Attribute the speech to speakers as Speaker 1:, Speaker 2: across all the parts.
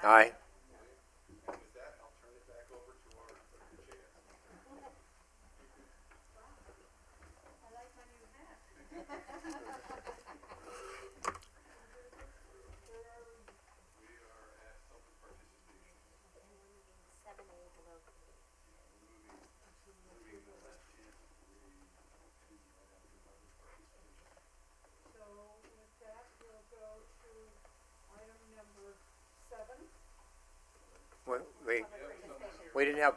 Speaker 1: Aye.
Speaker 2: And with that, I'll turn it back over to our clerk, Jan. We are at public participation. Moving the last chance three to right after public participation.
Speaker 3: So with that, we'll go to item number 7.
Speaker 1: We didn't have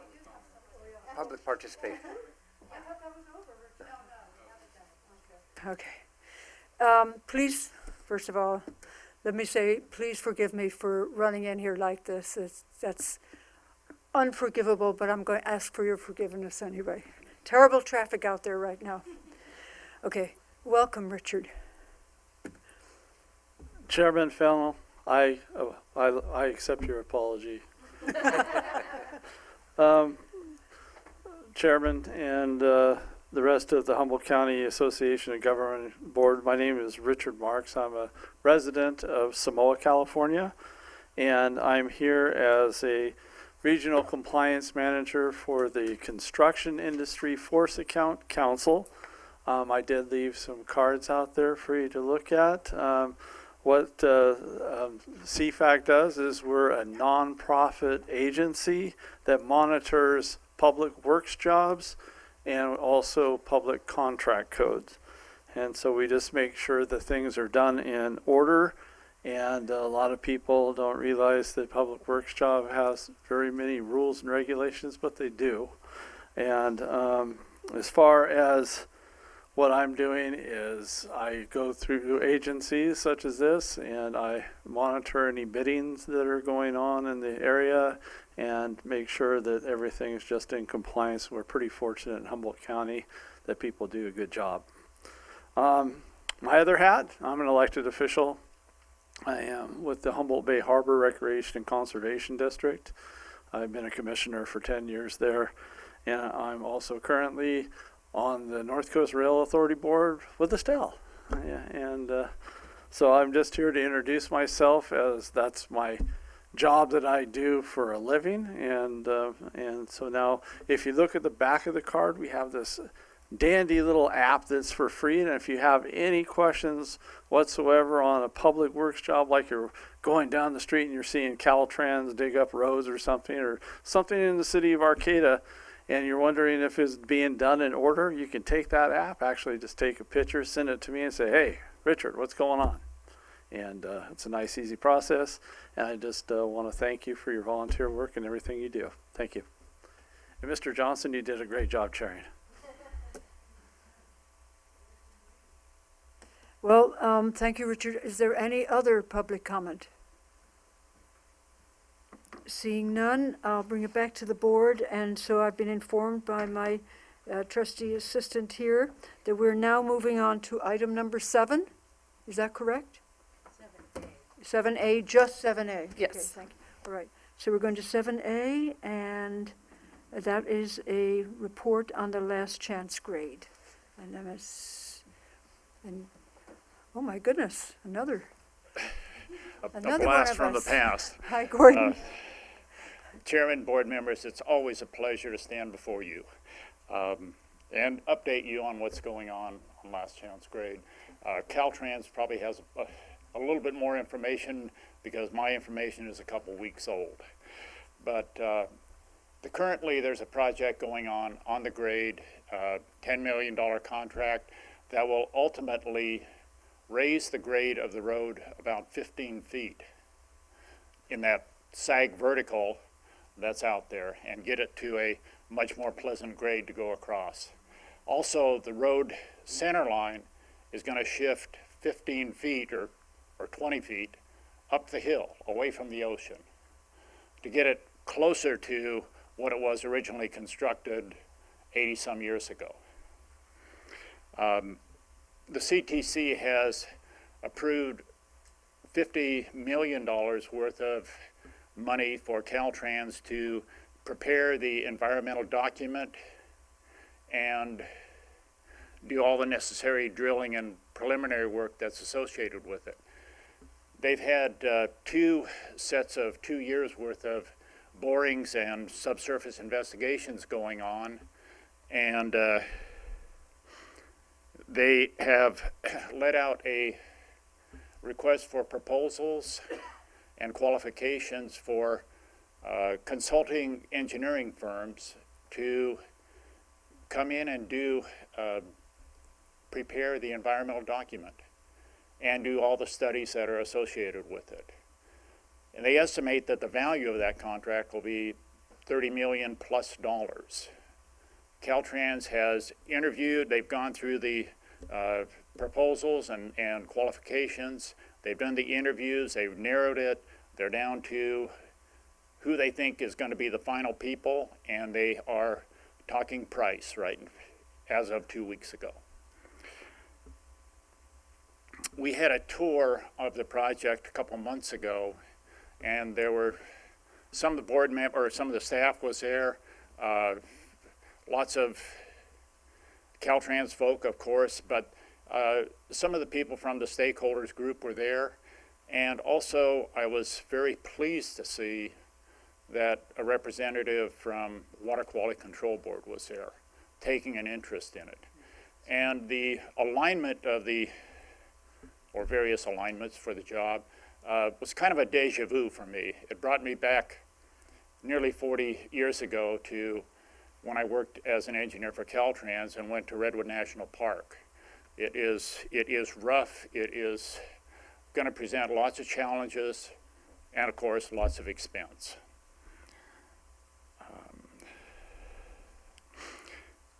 Speaker 1: public participation.
Speaker 3: I thought that was over, Richard. No, we haven't done it. Okay. Please, first of all, let me say, please forgive me for running in here like this. That's unforgivable, but I'm going to ask for your forgiveness anyway. Terrible traffic out there right now. Okay, welcome, Richard.
Speaker 4: Chairman Fennell, I accept your apology. Chairman and the rest of the Humboldt County Association of Government Board, my name is Richard Marks. I'm a resident of Samoa, California, and I'm here as a Regional Compliance Manager for the Construction Industry Force Account Council. I did leave some cards out there for you to look at. What CFAC does is we're a nonprofit agency that monitors public works jobs and also public contract codes. And so we just make sure that things are done in order. And a lot of people don't realize that public works job has very many rules and regulations, but they do. And as far as what I'm doing is I go through agencies such as this and I monitor any biddings that are going on in the area and make sure that everything is just in compliance. We're pretty fortunate in Humboldt County that people do a good job. My other hat, I'm an elected official. I am with the Humboldt Bay Harbor Recreation and Conservation District. I've been a commissioner for 10 years there, and I'm also currently on the North Coast Rail Authority Board with Estelle. So I'm just here to introduce myself, as that's my job that I do for a living. And so now, if you look at the back of the card, we have this dandy little app that's for free. And if you have any questions whatsoever on a public works job, like you're going down the street and you're seeing Caltrans dig up roads or something in the city of Arcata, and you're wondering if it's being done in order, you can take that app, actually just take a picture, send it to me and say, hey, Richard, what's going on? And it's a nice, easy process. And I just want to thank you for your volunteer work and everything you do. Thank you. And Mr. Johnson, you did a great job chairing.
Speaker 3: Well, thank you, Richard. Is there any other public comment? Seeing none, I'll bring it back to the board. And so I've been informed by my trustee assistant here that we're now moving on to item number 7. Is that correct? 7A, just 7A.
Speaker 5: Yes.
Speaker 3: Okay, thank you. All right. So we're going to 7A, and that is a report on the last chance grade. And oh my goodness, another
Speaker 6: A
Speaker 3: one
Speaker 6: blast
Speaker 3: of
Speaker 6: from
Speaker 3: us.
Speaker 6: the past.
Speaker 3: Hi, Gordon.
Speaker 6: Chairman, board members, it's always a pleasure to stand before you and update you on what's going on last chance grade. Caltrans probably has a little bit more information because my information is a couple weeks old. But currently there's a project going on the grade, $10 million contract that will ultimately raise the grade of the road about 15 feet in that sag vertical that's out there and get it to a much more pleasant grade to go across. Also, the road center line is going to shift 15 feet or 20 feet up the hill away from the ocean to get it closer to what it was originally constructed 80 some years ago. The CTC has approved $50 million worth of money for Caltrans to prepare the environmental document and do all the necessary drilling and preliminary work that's associated with it. they've had 2 sets of 2 years worth of borings and subsurface investigations going on, and they have let out a request for proposals and qualifications for consulting engineering firms to come in and prepare the environmental document and do all the studies that are associated with it. And they estimate that the value of that contract will be $30 million plus. Caltrans has interviewed, they've gone through the proposals and qualifications, they've done the interviews, they've narrowed it, they're down to who they think is going to be the final people, and they are talking price right as of 2 weeks ago. We had a tour of the project a couple months ago, and there were some of the board members, or some of the staff was there, lots of Caltrans folk, of course, but some of the people from the stakeholders group were there, and also I was very pleased to see that a representative from Water Quality Control Board was there, taking an interest in it. And the alignment of or various alignments for the job, was kind of a deja vu for me. It brought me back nearly 40 years ago to when I worked as an engineer for Caltrans and went to Redwood National Park. It is rough, it is going to present lots of challenges, and of course, lots of expense.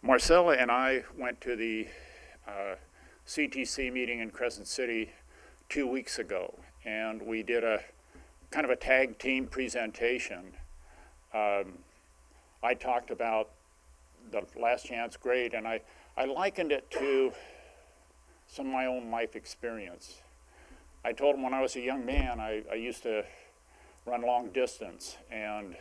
Speaker 6: Marcella and I went to the CTC meeting in Crescent City 2 weeks ago, and we did a kind of a tag team presentation. I talked about the last chance grade, and I likened it to some of my own life experience. I told him when I was a young man, I used to run long distance and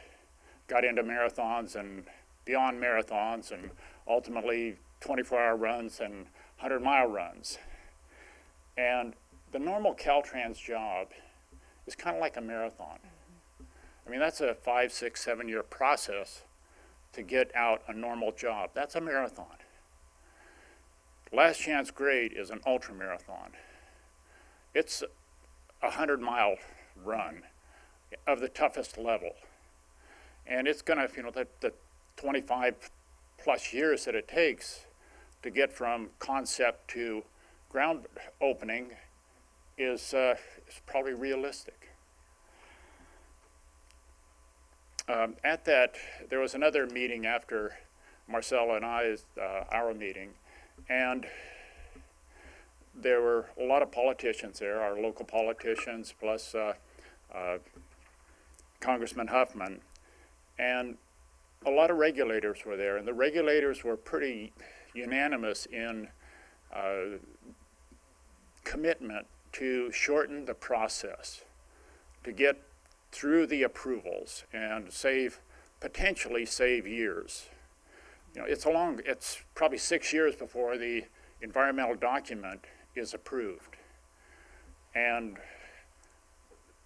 Speaker 6: got into marathons and beyond marathons, and ultimately 24-hour runs and 100-mile runs. And the normal Caltrans job is kind of like a marathon. I mean, that's a 5, 6, 7 year process to get out a normal job. That's a marathon. Last chance grade is an ultra marathon. It's a 100-mile run of the toughest level. And it's gonna, the 25 plus years that it takes to get from concept to ground opening is probably realistic. At that, there was another meeting after Marcella and our meeting, and there were a lot of politicians there, our local politicians, plus Congressman Huffman, and a lot of regulators were there, and the regulators were pretty unanimous in commitment to shorten the process, to get through the approvals and potentially save years. It's probably 6 years before the environmental document is approved. And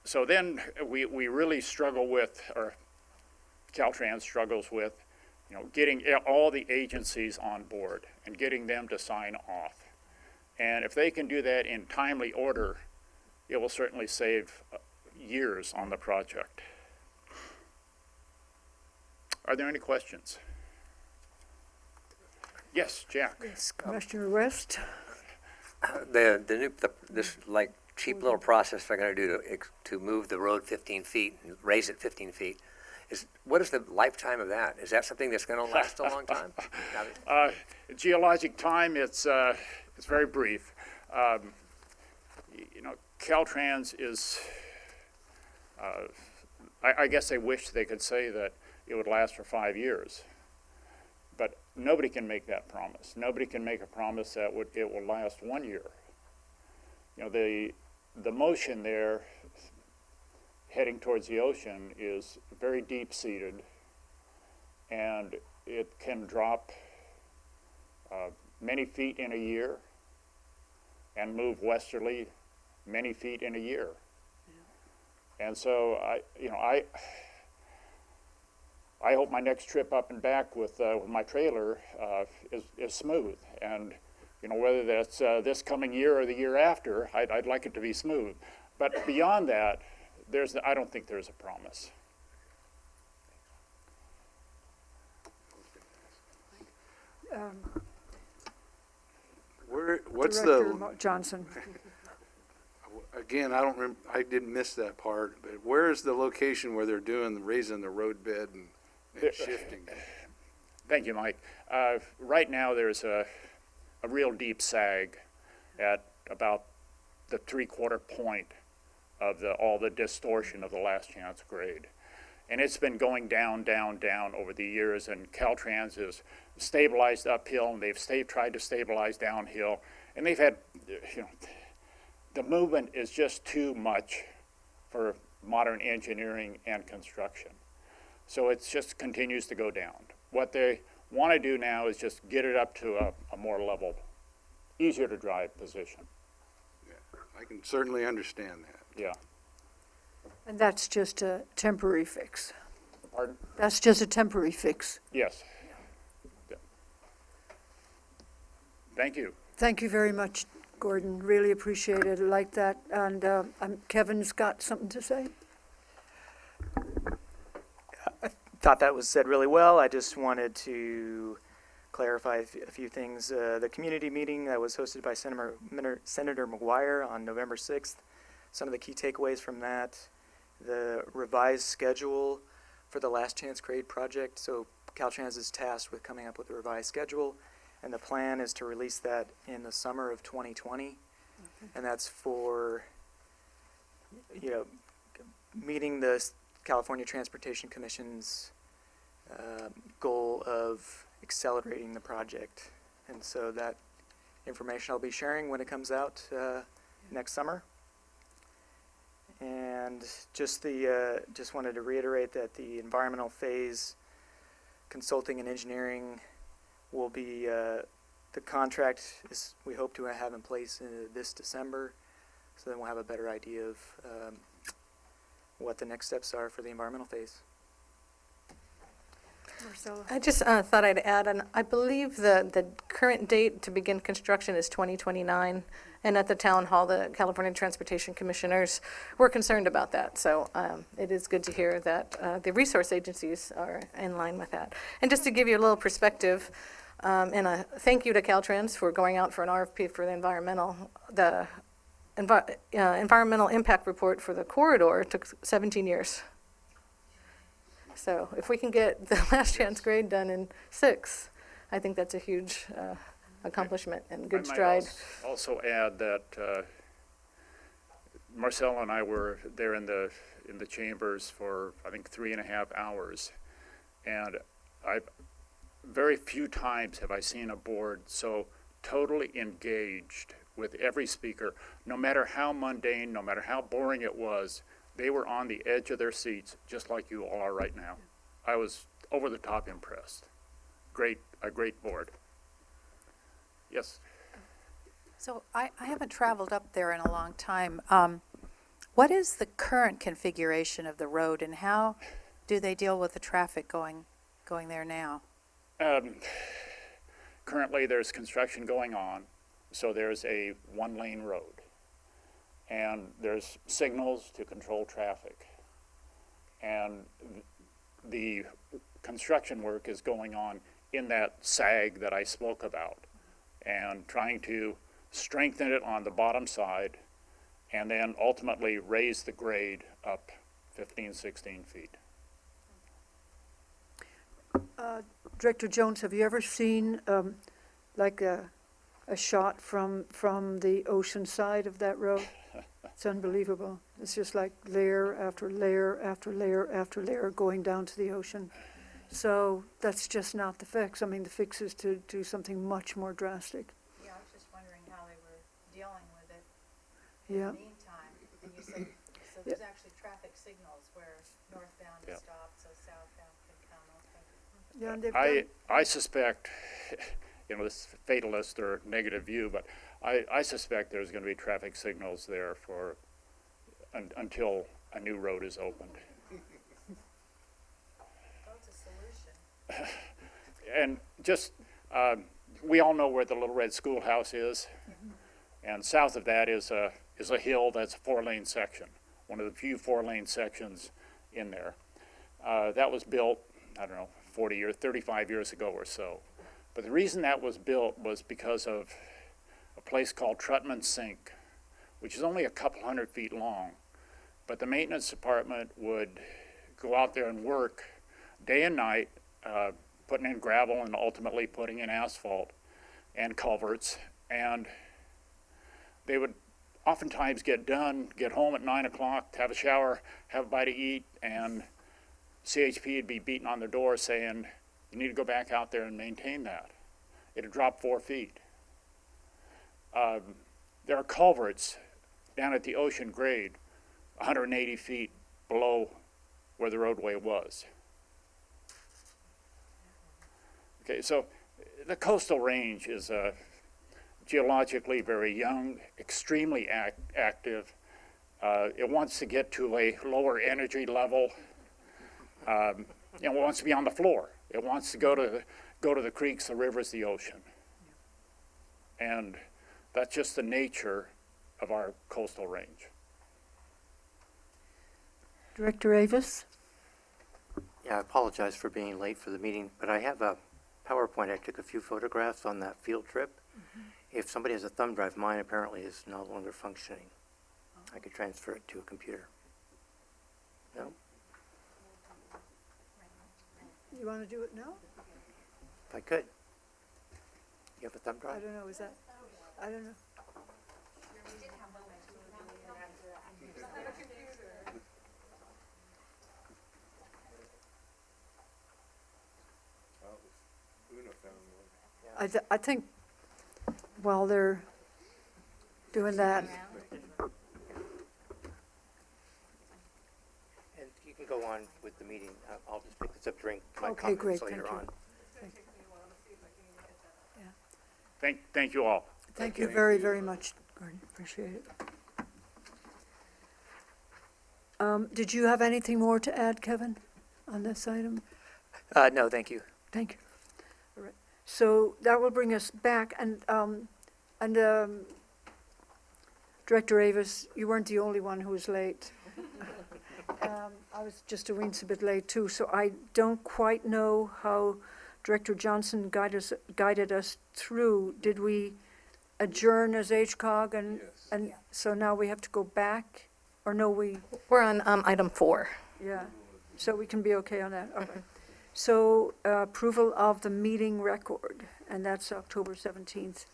Speaker 6: so then we really struggle with, or Caltrans struggles with, getting all the agencies on board and getting them to sign off. And if they can do that in timely order, it will certainly save years on the project. Are there any questions? Yes, Jack.
Speaker 3: Yes, Commissioner West.
Speaker 1: This like cheap little process they're going to do to move the road 15 feet and raise it 15 feet. What is the lifetime of that? Is that something that's going to last a long time?
Speaker 6: Geologic time, it's very brief. Caltrans is, I guess they wish they could say that it would last for 5 years. But nobody can make that promise. Nobody can make a promise that it will last 1 year. The motion there heading towards the ocean is very deep-seated, and it can drop many feet in a year and move westerly many feet in a year. And so I hope my next trip up and back with my trailer is smooth. And whether that's this coming year or the year after, I'd like it to be smooth. But beyond that, I don't think there's a promise.
Speaker 2: What's
Speaker 3: Director
Speaker 2: the,
Speaker 3: Johnson.
Speaker 2: again, I didn't miss that part, but where is the location where they're raising the road bed and shifting it?
Speaker 6: Thank you, Mike. Right now, there's a real deep sag at about the 3/4 point of all the distortion of the last chance grade. And it's been going down, down, down over the years, and Caltrans has stabilized uphill, and they've tried to stabilize downhill, and they've had, the movement is just too much for modern engineering and construction. So it just continues to go down. What they want to do now is just get it up to a more level, easier to drive position.
Speaker 2: Yeah, I can certainly understand that.
Speaker 6: Yeah.
Speaker 3: And that's just a temporary fix.
Speaker 6: Pardon?
Speaker 3: That's just a temporary fix.
Speaker 6: Yes. Yeah. Thank you.
Speaker 3: Thank you very much, Gordon. Really appreciate it. I like that. And Kevin's got something to say?
Speaker 5: Thought that was said really well. I just wanted to clarify a few things. The community meeting that was hosted by Senator McGuire on November 6th, some of the key takeaways from that, the revised schedule for the last chance grade project. So Caltrans is tasked with coming up with a revised schedule, and the plan is to release that in the summer of 2020. And that's for, meeting the California Transportation Commission's goal of accelerating the project. And so that information I'll be sharing when it comes out next summer. And just wanted to reiterate that the environmental phase consulting and engineering will be, the contract is, we hope to have in place this December. So then we'll have a better idea of what the next steps are for the environmental phase.
Speaker 3: Marcella?
Speaker 7: I just thought I'd add, and I believe the current date to begin construction is 2029, and at the town hall, the California Transportation Commissioners were concerned about that, so it is good to hear that the resource agencies are in line with that. And just to give you a little perspective, and a thank you to Caltrans for going out for an RFP for the environmental impact report for the corridor took 17 years. So if we can get the last chance grade done in 6, I think that's a huge accomplishment and good stride.
Speaker 6: I might also add that Marcella and I were there in the chambers for, I think, 3.5 hours, and very few times have I seen a board so totally engaged with every speaker, no matter how mundane, no matter how boring it was. They were on the edge of their seats, just like you all are right now. I was over the top impressed. A great board. Yes.
Speaker 8: So I haven't traveled up there in a long time. What is the current configuration of the road, and how do they deal with the traffic going there now?
Speaker 6: Currently, there's construction going on, so there's a 1-lane road. And there's signals to control traffic. And the construction work is going on in that sag that I spoke about, and trying to strengthen it on the bottom side, and then ultimately raise the grade up 15, 16 feet.
Speaker 3: Director Jones, have you ever seen like a shot from the ocean side of that road? It's unbelievable. It's just like layer after layer after layer after layer going down to the ocean. So that's just not the fix. I mean, the fix is to do something much more drastic.
Speaker 8: Yeah, I was just wondering how they were dealing with it
Speaker 3: Yeah.
Speaker 8: meantime. And you said, so there's actually traffic signals where northbound is
Speaker 6: Yeah.
Speaker 8: stopped, so southbound can come. Okay.
Speaker 3: Yeah, and they've done,
Speaker 6: I suspect, this fatalist or negative view, but I suspect there's going to be traffic signals there for until a new road is opened. And just, we all know where the Little Red Schoolhouse is, and south of that is a hill that's a 4-lane section, one of the few 4-lane sections in there. That was built, I don't know, 40 or 35 years ago or so. But the reason that was built was because of a place called Trutman Sink, which is only a couple hundred feet long. But the maintenance department would go out there and work day and night, putting in gravel and ultimately putting in asphalt and culverts. And they would oftentimes get done, get home at 9 o'clock, have a shower, have a bite to eat, and CHP would be beating on their door saying, you need to go back out there and maintain that. It had dropped 4 feet. There are culverts down at the ocean grade, 180 feet below where the roadway was. Okay, so the coastal range is geologically very young, extremely active. It wants to get to a lower energy level. It wants to be on the floor. It wants to go to the creeks, the rivers, the ocean. And that's just the nature of our coastal range.
Speaker 3: Director Avis?
Speaker 9: Yeah, I apologize for being late for the meeting, but I have a PowerPoint. I took a few photographs on that field trip. If somebody has a thumb drive, mine apparently is no longer functioning. I could transfer it to a computer. No?
Speaker 3: You want to do it now?
Speaker 9: If I could. You have a thumb
Speaker 3: I
Speaker 9: drive?
Speaker 3: don't know, is that, I don't know. I think while they're doing that,
Speaker 9: And you can go on with the meeting. I'll just pick this up during my
Speaker 3: Okay,
Speaker 9: comments
Speaker 3: great,
Speaker 9: later
Speaker 3: thank you.
Speaker 9: on.
Speaker 6: Thank you all.
Speaker 3: thank you very, very much, Gordon, appreciate it. Did you have anything more to add, Kevin, on this item?
Speaker 5: No, thank you.
Speaker 3: Thank you. All right. So that will bring us back, and Director Avis, you weren't the only one who was late. I was just a weens a bit late too, so I don't quite know how Director Johnson guided us through. Did we adjourn as HCOG, and so now we have to go back, or no,
Speaker 7: We're on item 4.
Speaker 3: yeah, so we can be okay on that, okay. So approval of the meeting record, and that's October 17th.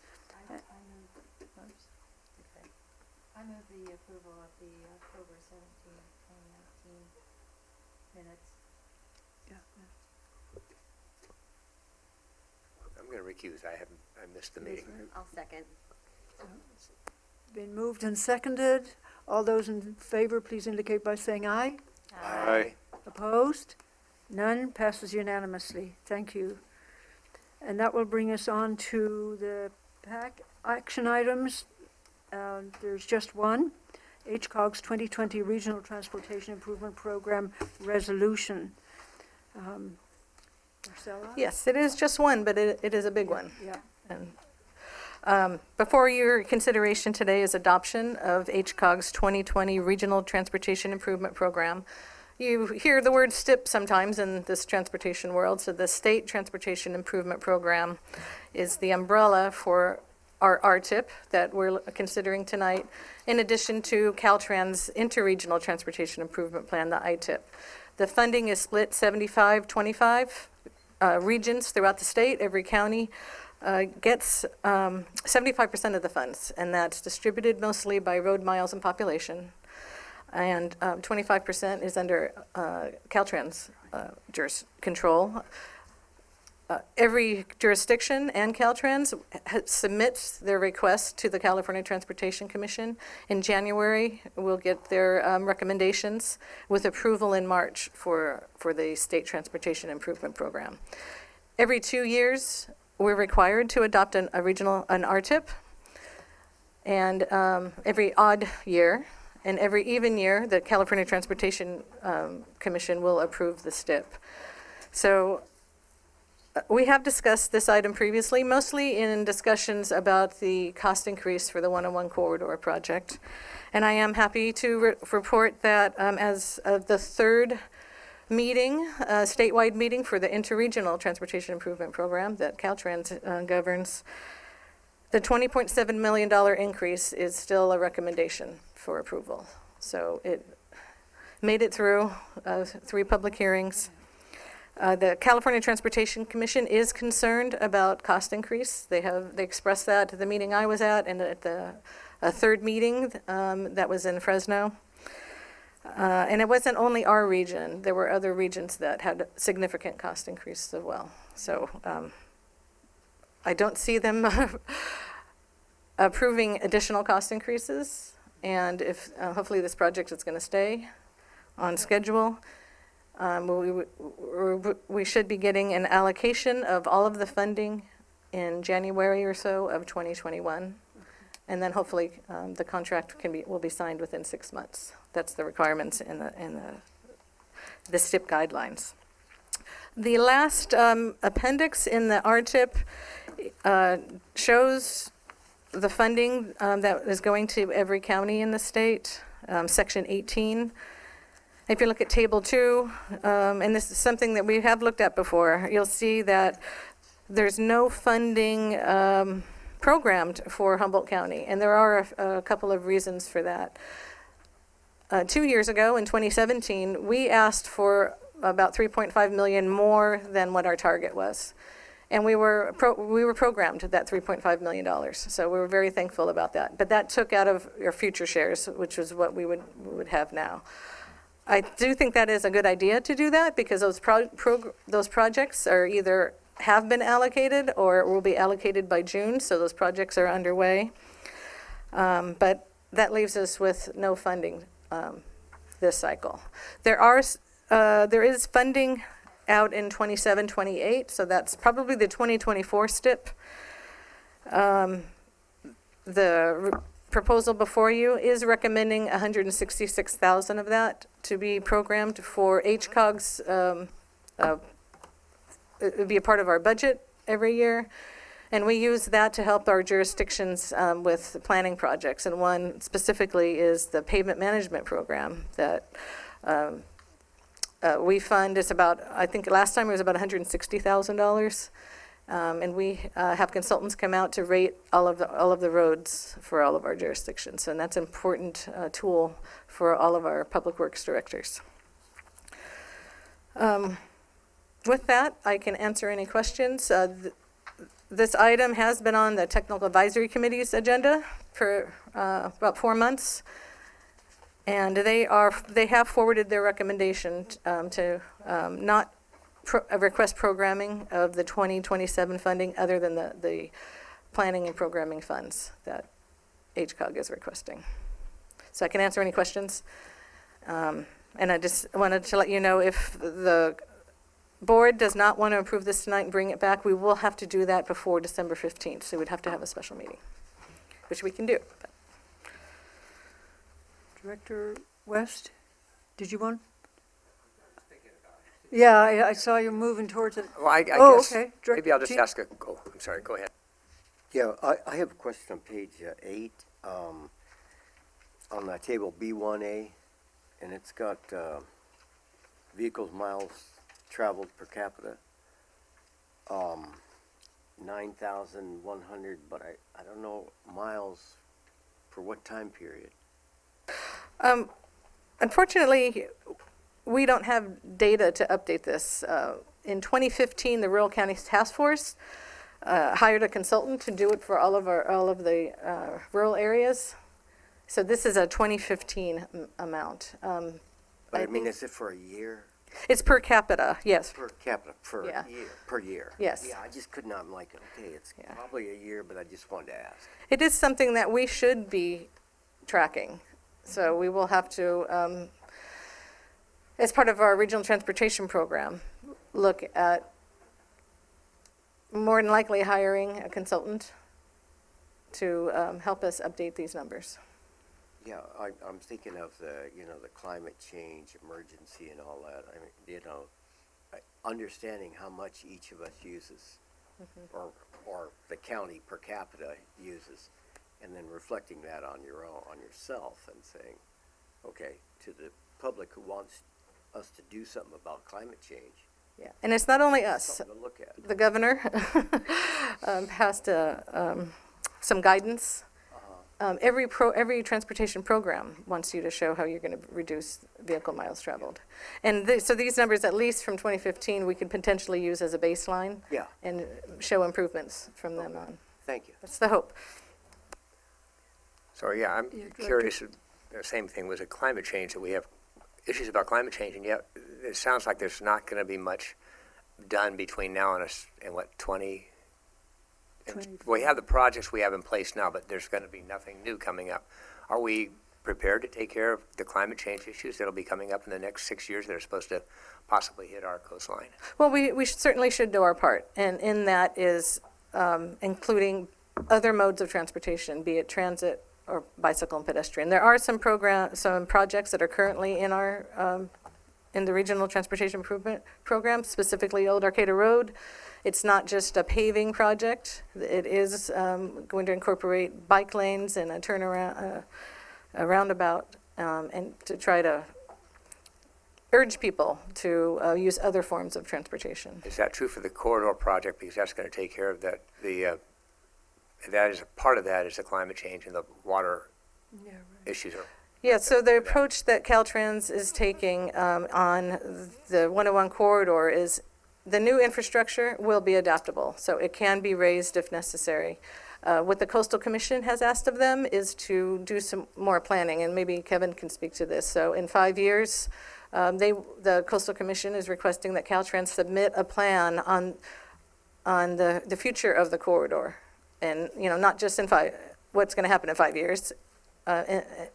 Speaker 8: I move the approval of the October 17th, 2019 minutes.
Speaker 3: Yeah.
Speaker 1: I'm going to recuse. I missed the meeting.
Speaker 10: I'll second.
Speaker 3: Been moved and seconded. All those in favor, please indicate by saying aye.
Speaker 2: Aye.
Speaker 3: Opposed? None. Passes unanimously. Thank you. And that will bring us on to the PAC action items. There's just one, HCOG's 2020 Regional Transportation Improvement Program Resolution. Marcella?
Speaker 7: Yes, it is just one, but it is a big one.
Speaker 3: Yeah.
Speaker 7: And before your consideration today is adoption of HCOG's 2020 Regional Transportation Improvement Program. You hear the word STIP sometimes in this transportation world, so the State Transportation Improvement Program is the umbrella for our RTIP that we're considering tonight, in addition to Caltrans Interregional Transportation Improvement Plan, the ITIP. The funding is split 75-25 regions throughout the state. Every county gets 75% of the funds, and that's distributed mostly by road miles and population. And 25% is under Caltrans control. Every jurisdiction and Caltrans submits their request to the California Transportation Commission. In January, we'll get their recommendations with approval in March for the State Transportation Improvement Program. Every 2 years, we're required to adopt an RTIP, and every odd year, And every even year, the California Transportation Commission will approve the STIP. So we have discussed this item previously, mostly in discussions about the cost increase for the 101 corridor project. And I am happy to report that as of the third meeting, statewide meeting for the Interregional Transportation Improvement Program that Caltrans governs, the $20.7 million increase is still a recommendation for approval. So it made it through 3 public hearings. The California Transportation Commission is concerned about cost increase. They expressed that at the meeting I was at and at the third meeting that was in Fresno. And it wasn't only our region. There were other regions that had significant cost increases as well. So I don't see them approving additional cost increases. And if hopefully this project is going to stay on schedule, we should be getting an allocation of all of the funding in January or so of 2021. And then hopefully the contract will be signed within 6 months. That's the requirements in the STIP guidelines. The last appendix in the RTIP shows the funding that is going to every county in the state, Section 18. If you look at Table 2, and this is something that we have looked at before, you'll see that there's no funding programmed for Humboldt County, and there are a couple of reasons for that. 2 years ago, in 2017, we asked for about $3.5 million more than what our target was. And we were programmed at that $3.5 million. So we were very thankful about that. But that took out of our future shares, which is what we would have now. I do think that is a good idea to do that because those projects are either have been allocated or will be allocated by June, so those projects are underway. But that leaves us with no funding this cycle. There is funding out in 27, 28, so that's probably the 2024 STIP. The proposal before you is recommending $166,000 of that to be programmed for HCOG's. It would be a part of our budget every year, and we use that to help our jurisdictions with planning projects. And one specifically is the pavement management program that we fund. Is about, I think last time it was about $160,000. And we have consultants come out to rate all of the roads for all of our jurisdictions, and that's an important tool for all of our public works directors. With that, I can answer any questions. This item has been on the Technical Advisory Committee's agenda for about 4 months, and they have forwarded their recommendation to not request programming of the 2027 funding other than the planning and programming funds that HCOG is requesting. So I can answer any questions. And I just wanted to let you know if the board does not want to approve this tonight and bring it back, we will have to do that before December 15th. So we'd have to have a special meeting, which we can do. But.
Speaker 3: Director West, did you want? Yeah, I saw you moving towards it.
Speaker 1: Well, I
Speaker 3: Oh,
Speaker 1: guess
Speaker 3: okay.
Speaker 1: maybe I'll just
Speaker 3: Chief?
Speaker 1: ask I'm sorry, go ahead.
Speaker 10: Yeah, I have a question on page 8, on the table B1A, and it's got vehicles miles traveled per capita, 9,100, but I don't know miles for what time period.
Speaker 7: Unfortunately, we don't have data to update this. In 2015, the Rural County Task Force hired a consultant to do it for all of the rural areas. So this is a 2015 amount.
Speaker 10: But I mean, is it for a year?
Speaker 7: It's per capita, yes.
Speaker 10: Per capita, per
Speaker 7: Yeah.
Speaker 10: year, per year?
Speaker 7: Yes.
Speaker 10: Yeah, I just could not, I'm like, okay, it's
Speaker 7: Yeah.
Speaker 10: probably a year, but I just wanted to ask.
Speaker 7: It is something that we should be tracking. So we will have to, as part of our regional transportation program, look at more than likely hiring a consultant to help us update these numbers.
Speaker 10: Yeah, I'm thinking of the, the climate change emergency and all that. I mean, understanding how much each of us uses, or the county per capita uses, and then reflecting that on yourself and saying, okay, to the public who wants us to do something about climate change,
Speaker 7: Yeah, and it's not only us.
Speaker 10: something to look at.
Speaker 7: The governor passed some guidance. Every transportation program wants you to show how you're going to reduce vehicle miles traveled. And so these numbers, at least from 2015, we could potentially use as a baseline
Speaker 10: Yeah,
Speaker 7: and show improvements from then on.
Speaker 10: thank you.
Speaker 7: That's the hope.
Speaker 1: So, yeah, I'm
Speaker 3: Yeah, go
Speaker 1: curious, the same thing was a climate change, that we have issues about climate change, and yet it sounds like there's not going to be much done between now and what, 20? We have the projects we have in place now, but there's going to be nothing new coming up. Are we prepared to take care of the climate change issues that'll be coming up in the next 6 years that are supposed to possibly hit our coastline?
Speaker 7: Well, we certainly should do our part, and in that is including other modes of transportation, be it transit or bicycle and pedestrian. There are some projects that are currently in our in the Regional Transportation Improvement Program, specifically Old Arcata Road. It's not just a paving project. It is going to incorporate bike lanes and a turnaround, a roundabout, and to try to urge people to use other forms of transportation.
Speaker 1: Is that true for the corridor project? Because that's going to take care of that. That is part of that is the climate change and the water issues.
Speaker 7: Yeah, so the approach that Caltrans is taking on the 101 corridor is the new infrastructure will be adaptable, so it can be raised if necessary. What the Coastal Commission has asked of them is to do some more planning, and maybe Kevin can speak to this. So in 5 years, the Coastal Commission is requesting that Caltrans submit a plan on the future of the corridor, and not just what's going to happen in 5 years.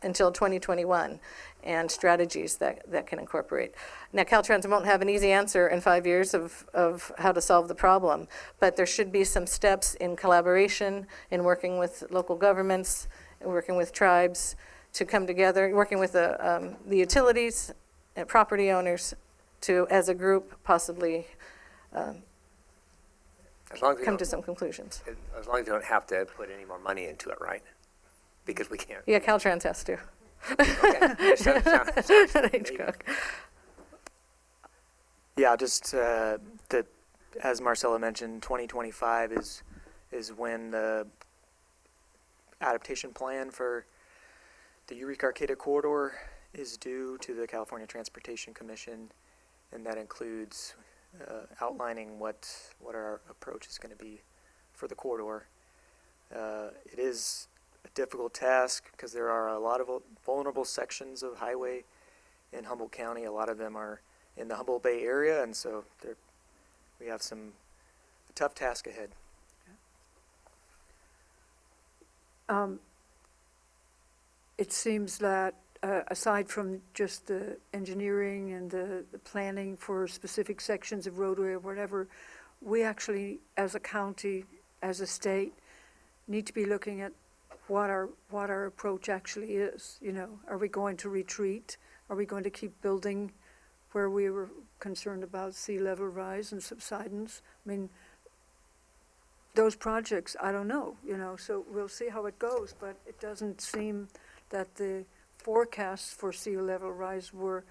Speaker 7: Until 2021, and strategies that can incorporate. Now, Caltrans won't have an easy answer in 5 years of how to solve the problem, but there should be some steps in collaboration, in working with local governments, working with tribes to come together, working with the utilities and property owners to, as a group, possibly
Speaker 1: As long as we
Speaker 7: come
Speaker 1: don't-
Speaker 7: to some conclusions.
Speaker 1: As long as you don't have to put any more money into it, right? Because we can't.
Speaker 7: Yeah, Caltrans has to.
Speaker 1: Okay. It sounds-
Speaker 7: H. Cook.
Speaker 5: Yeah, just that, as Marcella mentioned, 2025 is when the adaptation plan for the Eureka Arcata corridor is due to the California Transportation Commission, and that includes outlining what our approach is going to be for the corridor. It is a difficult task because there are a lot of vulnerable sections of highway in Humboldt County. A lot of them are in the Humboldt Bay area, and so we have a tough task ahead.
Speaker 3: It seems that aside from just the engineering and the planning for specific sections of roadway or whatever, we actually, as a county, as a state, need to be looking at what our approach actually is. Are we going to retreat? Are we going to keep building where we were concerned about sea level rise and subsidence? I mean, those projects, I don't know, so we'll see how it goes, but it doesn't seem that the forecasts for sea level rise were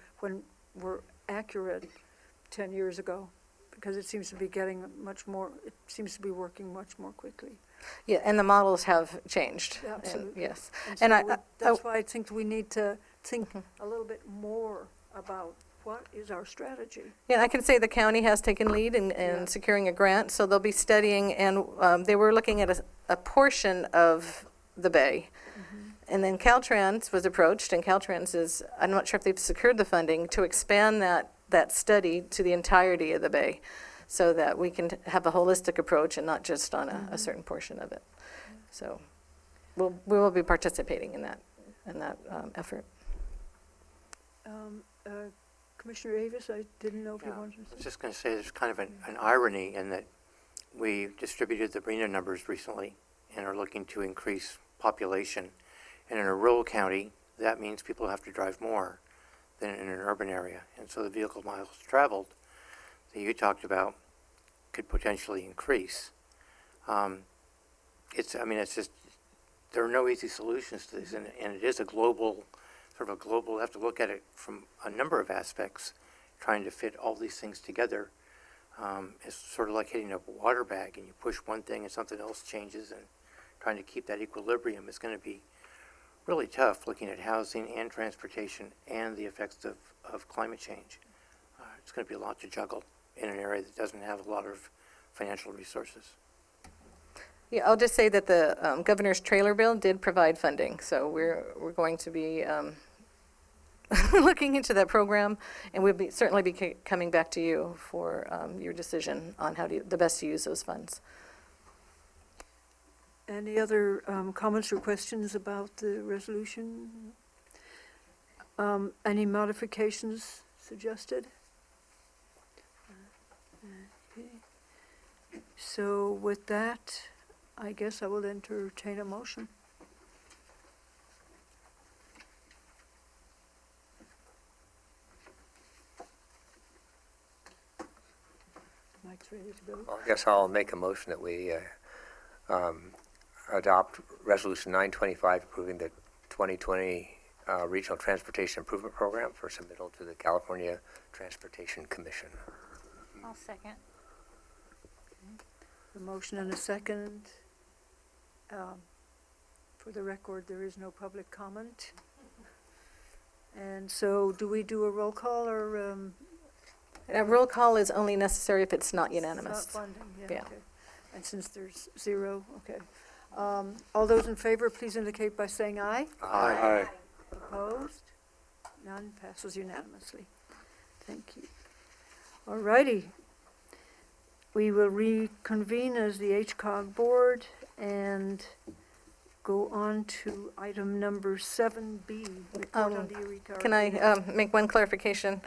Speaker 3: accurate 10 years ago, because it seems to be it seems to be working much more quickly.
Speaker 7: Yeah, and the models have changed.
Speaker 3: Yeah,
Speaker 7: and-
Speaker 3: absolutely.
Speaker 7: Yes.
Speaker 3: And
Speaker 7: And
Speaker 3: so that's why I think we need to think a little bit more about what is our strategy.
Speaker 7: Yeah, I can say the county has taken lead in securing a grant, so they'll be studying, and they were looking at a portion of the bay. And then Caltrans was approached, and Caltrans is, I'm not sure if they've secured the funding, to expand that study to the entirety of the bay, so that we can have a holistic approach and not just on a certain portion of it. So we will be participating in that effort.
Speaker 3: Commissioner Avis, I didn't know if you
Speaker 9: Yeah,
Speaker 3: wanted
Speaker 9: I
Speaker 3: to
Speaker 9: was
Speaker 3: say.
Speaker 9: just going to say there's kind of an irony in that we distributed the RENA numbers recently and are looking to increase population. And in a rural county, that means people have to drive more than in an urban area. And so the vehicle miles traveled that you talked about could potentially increase. It's just, there are no easy solutions to this, and it is a global, we have to look at it from a number of aspects, trying to fit all these things together. It's sort of like hitting a water bag, and you push one thing and something else changes, and trying to keep that equilibrium is going to be really tough, looking at housing and transportation and the effects of climate change. It's going to be a lot to juggle in an area that doesn't have a lot of financial resources.
Speaker 7: Yeah, I'll just say that the governor's trailer bill did provide funding, so we're going to be looking into that program, and we'll certainly be coming back to you for your decision on how the best to use those funds.
Speaker 3: Any other comments or questions about the resolution? Any modifications suggested? Okay. So with that, I guess I will entertain a motion. Mike's ready to go.
Speaker 1: Well, I guess I'll make a motion that we adopt Resolution 925 approving the 2020 Regional Transportation Improvement Program for submittal to the California Transportation Commission.
Speaker 8: I'll second.
Speaker 3: A motion and a second. For the record, there is no public comment. And so do we do a roll call or?
Speaker 7: A roll call is only necessary if it's not unanimous.
Speaker 3: Not funding,
Speaker 7: Yeah.
Speaker 3: okay. And since there's 0, okay. All those in favor, please indicate by saying aye.
Speaker 2: Aye.
Speaker 3: Opposed? None, passes unanimously. Thank you. All righty. We will reconvene as the HCOG board and go on to item number 7B, report on the Eureka.
Speaker 7: Can I make one clarification?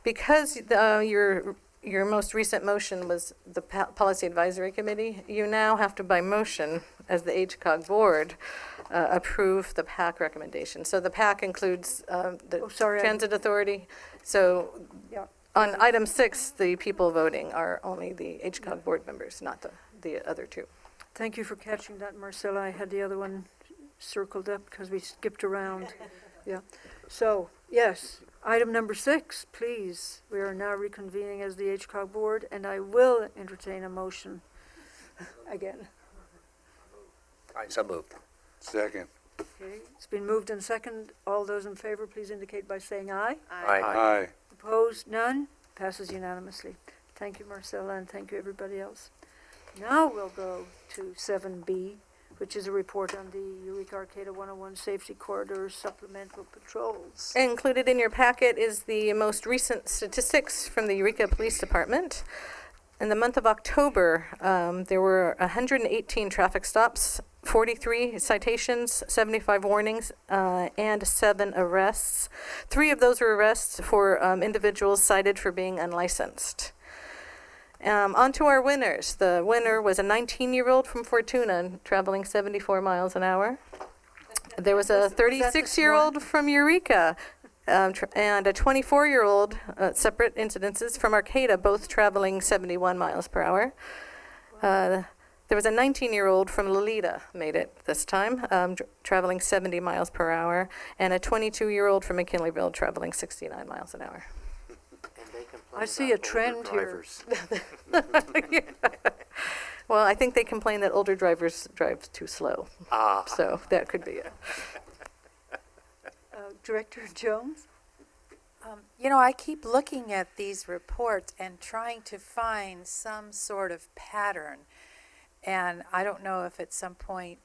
Speaker 7: Because your most recent motion was the Policy Advisory Committee, you now have to, by motion, as the HCOG board, approve the PAC recommendation. So the PAC includes the Transit Authority. So
Speaker 3: Yeah.
Speaker 7: on item 6, the people voting are only the HCOG board members, not the other two.
Speaker 3: Thank you for catching that, Marcella. I had the other one circled up because we skipped around. Yeah. So, yes, item number 6, please. We are now reconvening as the HCOG board, and I will entertain a motion again.
Speaker 1: I so moved.
Speaker 2: Second.
Speaker 3: Okay, it's been moved and second. All those in favor, please indicate by saying aye.
Speaker 1: Aye.
Speaker 2: Aye.
Speaker 3: Opposed, none. Passes unanimously. Thank you, Marcella, and thank you, everybody else. Now we'll go to 7B, which is a report on the Eureka Arcata 101 Safety Corridor Supplemental Patrols.
Speaker 7: Included in your packet is the most recent statistics from the Eureka Police Department. In the month of October, there were 118 traffic stops, 43 citations, 75 warnings, and 7 arrests. 3 of those were arrests for individuals cited for being unlicensed. On to our winners. The winner was a 19-year-old from Fortuna traveling 74 miles an hour. There was a 36-year-old from Eureka and a 24-year-old, separate incidences, from Arcata, both traveling 71 miles per hour. There was a 19-year-old from Lolita, made it this time, traveling 70 miles per hour, and a 22-year-old from McKinleyville traveling 69 miles an hour.
Speaker 3: I see a trend here.
Speaker 7: Well, I think they complain that older drivers drive too slow, so that could be it.
Speaker 3: Director Jones?
Speaker 8: I keep looking at these reports and trying to find some sort of pattern. And I don't know if at some point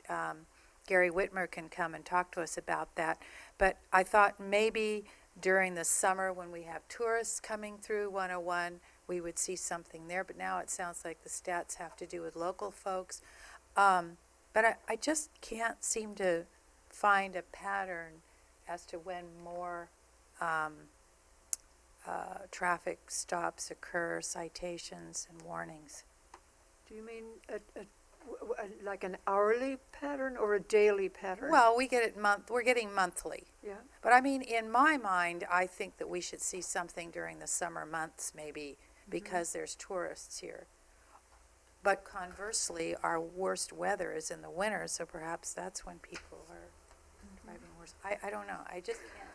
Speaker 8: Gary Whitmer can come and talk to us about that. But I thought maybe during the summer when we have tourists coming through 101, we would see something there. But now it sounds like the stats have to do with local folks. But I just can't seem to find a pattern as to when more traffic stops occur, citations and warnings.
Speaker 3: Do you mean Like an hourly pattern or a daily pattern?
Speaker 8: Well, we're getting monthly.
Speaker 3: Yeah,
Speaker 8: But I mean, in my mind, I think that we should see something during the summer months maybe because there's tourists here. But conversely, our worst weather is in the winter, so perhaps that's when people are driving worse. I don't know. I just can't.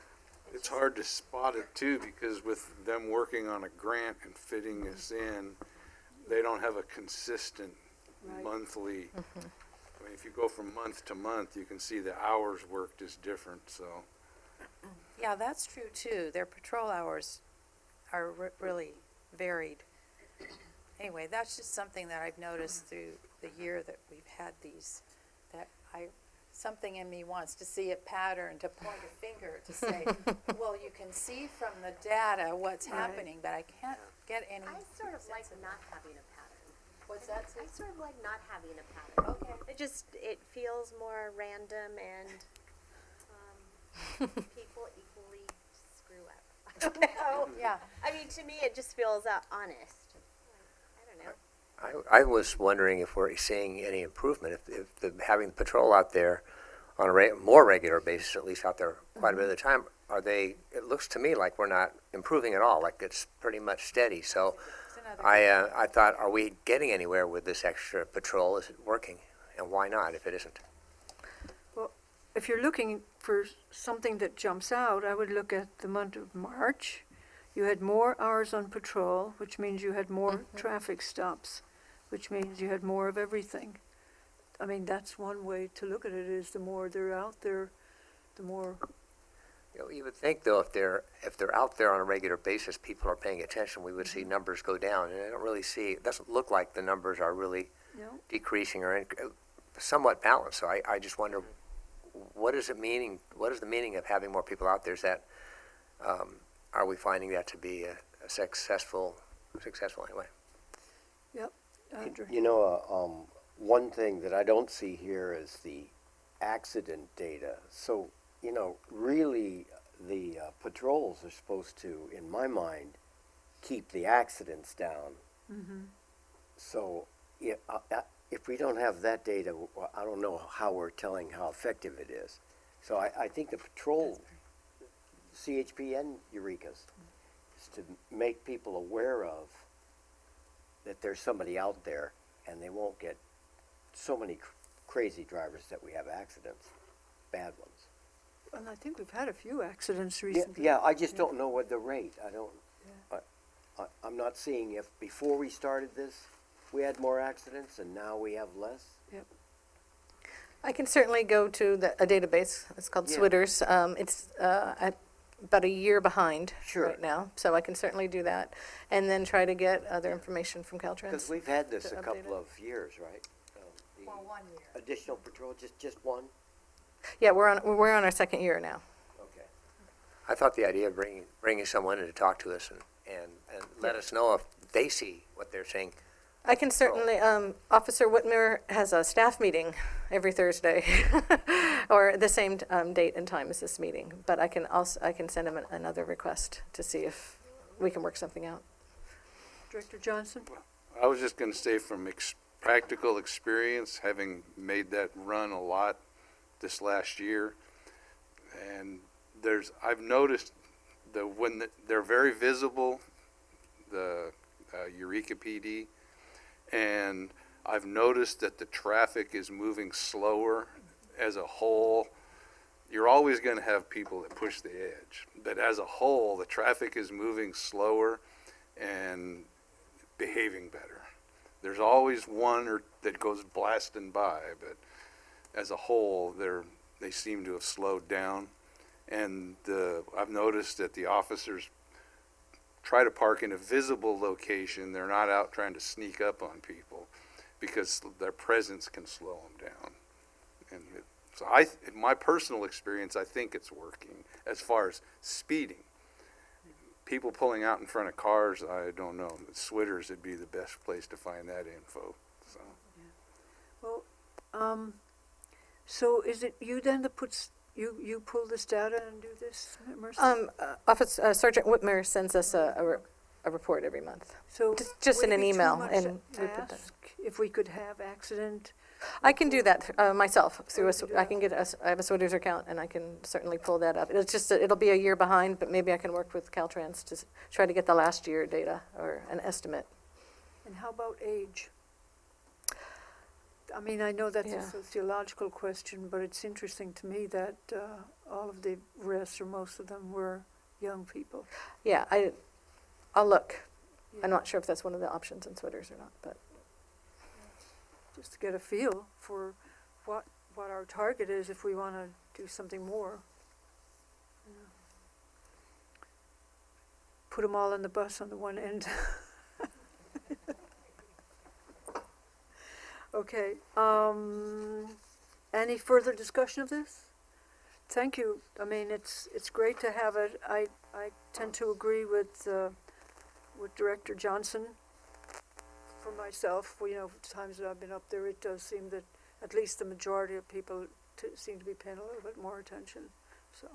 Speaker 2: It's hard to spot it too, because with them working on a grant and fitting this in, they don't have a consistent
Speaker 3: Right.
Speaker 2: monthly. I mean, if you go from month to month, you can see the hours worked is different, so.
Speaker 8: Yeah, that's true too. Their patrol hours are really varied. Anyway, that's just something that I've noticed through the year that we've had these, that something in me wants to see a pattern, to point a finger, to say, well, you can see from the data what's
Speaker 3: Right.
Speaker 8: happening, but I can't get any.
Speaker 11: I sort of like
Speaker 8: sense of
Speaker 11: not
Speaker 8: that.
Speaker 11: having a pattern.
Speaker 8: What's that?
Speaker 11: I sort of like not having a pattern.
Speaker 8: Okay.
Speaker 11: It feels more random and people equally screw up. I don't know.
Speaker 8: Yeah.
Speaker 11: I mean, to me, it just feels honest. I don't know.
Speaker 1: I was wondering if we're seeing any improvement, if having the patrol out there on a more regular basis, at least out there quite a bit of the time, it looks to me like we're not improving at all, like it's pretty much steady. So
Speaker 8: It's another-
Speaker 1: I thought, are we getting anywhere with this extra patrol? Is it working? And why not if it isn't?
Speaker 3: if you're looking for something that jumps out, I would look at the month of March. You had more hours on patrol, which means you had more traffic stops, which means you had more of everything. I mean, that's one way to look at it, is the more they're out there, the more,
Speaker 1: You know, you would think, though, if they're out there on a regular basis, people are paying attention, we would see numbers go down. And I don't really see, it doesn't look like the numbers are really
Speaker 3: you know,
Speaker 1: decreasing or somewhat balanced. So I just wonder, what is the meaning of having more people out there? Is that, are we finding that to be a successful anyway?
Speaker 3: Andrew.
Speaker 10: You know, one thing that I don't see here is the accident data. So, you know, really, the patrols are supposed to, in my mind, keep the accidents down. So, yeah, if we don't have that data, I don't know how we're telling how effective it is. So I think the patrol, CHP and Eureka's, is to make people aware of that there's somebody out there, and they won't get so many crazy drivers that we have accidents, bad ones.
Speaker 3: And I think we've had a few accidents recently.
Speaker 10: Yeah, I just don't know what the rate, I'm not seeing if before we started this, we had more accidents and now we have less.
Speaker 7: I can certainly go to a database. It's called
Speaker 10: Yeah.
Speaker 7: Switter's. It's about a year behind
Speaker 10: Sure.
Speaker 7: right now, so I can certainly do that, and then try to get other information from
Speaker 10: Because
Speaker 7: Caltrans.
Speaker 10: we've had this
Speaker 7: to
Speaker 10: a
Speaker 7: update
Speaker 10: couple
Speaker 7: it.
Speaker 10: of years, right? The
Speaker 8: Well, 1 year.
Speaker 10: additional patrol, just one?
Speaker 7: Yeah, we're on our second year now.
Speaker 10: Okay.
Speaker 1: I thought the idea of bringing someone in to talk to us and let us know if they see what they're seeing.
Speaker 7: I can certainly, Officer Whitmer has a staff meeting every Thursday, or the same date and time as this meeting, but I can send him another request to see if we can work something out.
Speaker 3: Director Johnson?
Speaker 2: I was just gonna say from practical experience, having made that run a lot this last year, and I've noticed when they're very visible, the Eureka PD, and I've noticed that the traffic is moving slower as a whole. You're always going to have people that push the edge, but as a whole, the traffic is moving slower and behaving better. There's always one that goes blasting by, but as a whole, they seem to have slowed down. And I've noticed that the officers try to park in a visible location. They're not out trying to sneak up on people because their presence can slow them down. And so in my personal experience, I think it's working as far as speeding. People pulling out in front of cars, I don't know. Switter's would be the best place to find that info. So.
Speaker 3: Well, so is it you then that puts, you pull this data and do this, Mercy?
Speaker 7: Sergeant Whitmer sends us a a report every month.
Speaker 3: So
Speaker 7: Just
Speaker 3: would
Speaker 7: in
Speaker 3: it
Speaker 7: an
Speaker 3: be too
Speaker 7: email,
Speaker 3: much
Speaker 7: and
Speaker 3: to
Speaker 7: we put that.
Speaker 3: ask if we could have accident?
Speaker 7: I can do that myself through
Speaker 3: you can do
Speaker 7: I can get I have a Swider's account, and I can certainly pull that up. It's just it'll be a year behind, but maybe I can work with Caltrans to try to get the last year data or an estimate.
Speaker 3: And how about age? I mean, I know that's
Speaker 7: Yeah.
Speaker 3: a sociological question, but it's interesting to me that all of the rest, or most of them, were young people.
Speaker 7: Yeah, I'll look.
Speaker 3: Yeah.
Speaker 7: I'm not sure if that's one of the options in Swider's or not, but
Speaker 3: Just to get a feel for what our target is if we want to do something more. Yeah. Put them all on the bus on the one end. Okay, any further discussion of this? Thank you. I mean, it's great to have it. I tend to agree with Director Johnson. For myself, you know, times that I've been up there, it does seem that at least the majority of people seem to be paying a little bit more attention. So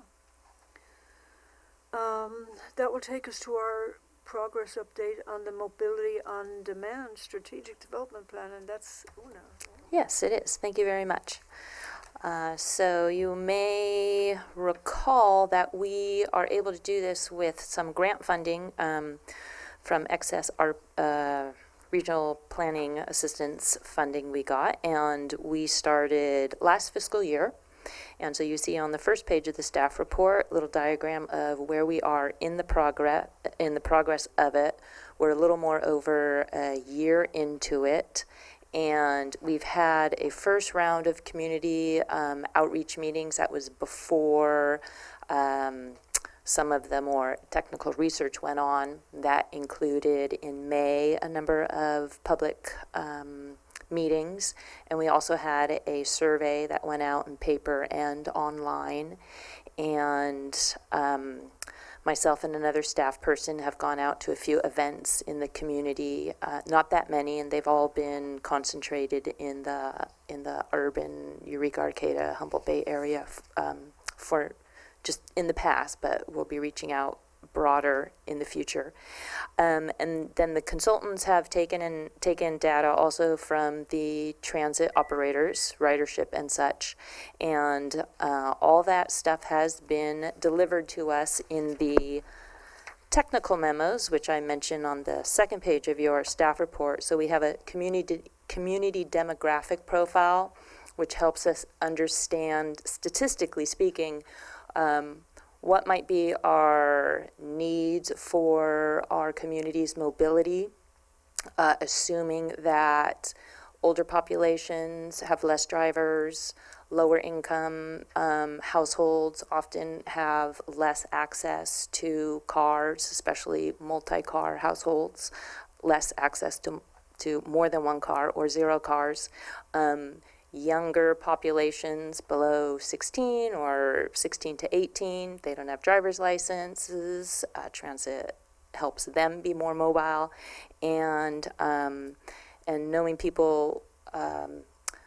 Speaker 3: that will take us to our progress update on the Mobility on Demand Strategic Development Plan, and that's Una.
Speaker 12: Yes, it is. Thank you very much. So you may recall that we are able to do this with some grant funding from excess regional planning assistance funding we got, and we started last fiscal year. And so you see on the first page of the staff report, little diagram of where we are in the progress of it. We're a little more over a year into it, and we've had a first round of community outreach meetings. That was before some of the more technical research went on. That included in May a number of public meetings, and we also had a survey that went out in paper and online. And myself and another staff person have gone out to a few events in the community, not that many, and they've all been concentrated in the urban Eureka, Arcata, Humboldt Bay area for just in the past, but we'll be reaching out broader in the future. And then the consultants have taken data also from the transit operators, ridership and such, and all that stuff has been delivered to us in the technical memos, which I mentioned on the second page of your staff report. So we have a community demographic profile, which helps us understand, statistically speaking, what might be our needs for our community's mobility, assuming that older populations have less drivers, lower income households often have less access to cars, especially multi-car households, less access to more than one car or zero cars. Younger populations below 16 or 16 to 18, they don't have driver's licenses. Transit helps them be more mobile, and knowing people,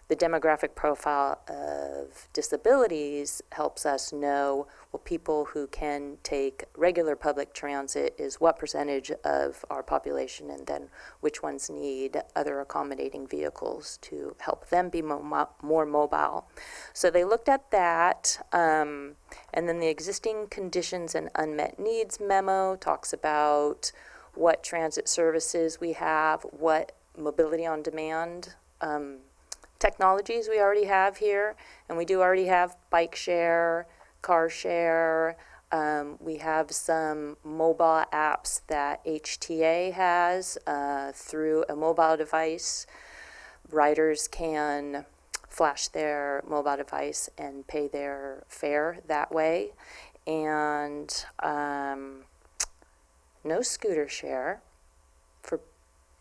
Speaker 12: the demographic profile of disabilities helps us know, well, people who can take regular public transit is what percentage of our population, and then which ones need other accommodating vehicles to help them be more mobile. So they looked at that, and then the existing conditions and unmet needs memo talks about what transit services we have, what mobility on demand technologies we already have here, and we do already have bike share, car share. We have some mobile apps that HTA has through a mobile device. Riders can flash their mobile device and pay their fare that way. And no scooter share. For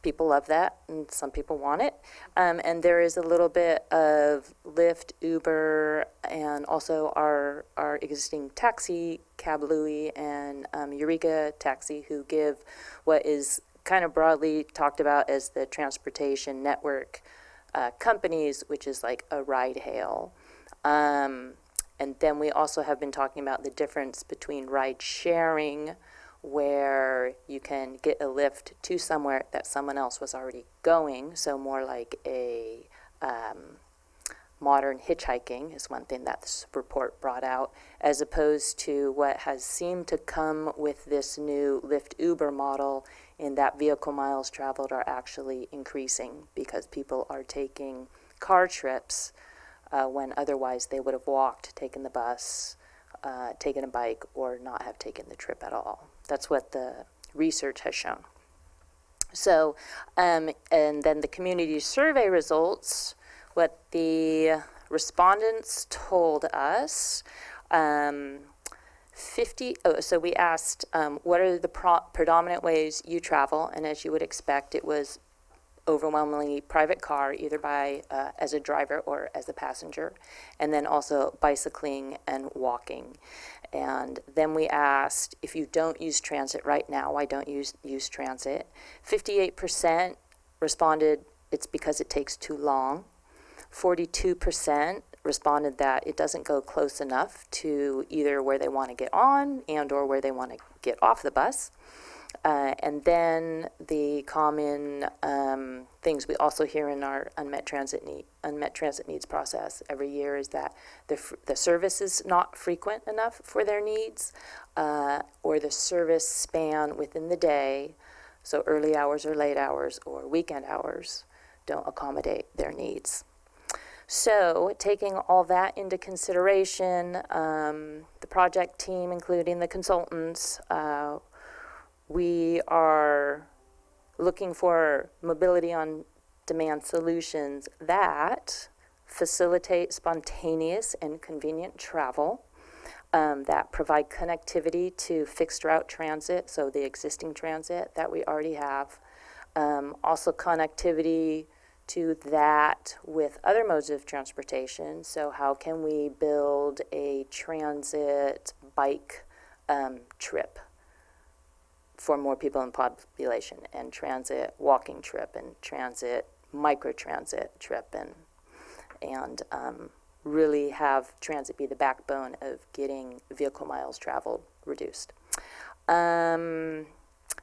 Speaker 12: people love that, and some people want it. And there is a little bit of Lyft, Uber, and also our existing taxi, Cab Louie, and Eureka Taxi, who give what is kind of broadly talked about as the transportation network companies, which is like a ride hail. And then we also have been talking about the difference between ride sharing, where you can get a lift to somewhere that someone else was already going. So more like a modern hitchhiking is one thing that this report brought out, as opposed to what has seemed to come with this new Lyft Uber model, in that vehicle miles traveled are actually increasing because people are taking car trips when otherwise they would have walked, taken the bus, taken a bike, or not have taken the trip at all. That's what the research has shown. So, and then the community survey results, what the respondents told us, so we asked, what are the predominant ways you travel? And as you would expect, it was overwhelmingly private car, either by as a driver or as a passenger, and then also bicycling and walking. And then we asked, if you don't use transit right now, why don't you use transit? 58% responded it's because it takes too long. 42% responded that it doesn't go close enough to either where they want to get on and or where they want to get off the bus. And then the common things we also hear in our unmet transit needs process every year is that the service is not frequent enough for their needs, or the service span within the day, so early hours or late hours or weekend hours, don't accommodate their needs. So, taking all that into consideration, the project team, including the consultants, we are looking for mobility on demand solutions that facilitate spontaneous and convenient travel, that provide connectivity to fixed route transit, so the existing transit that we already have, also connectivity to that with other modes of transportation. So how can we build a transit bike trip for more people in the population, and transit walking trip, and transit microtransit trip, and really have transit be the backbone of getting vehicle miles traveled reduced.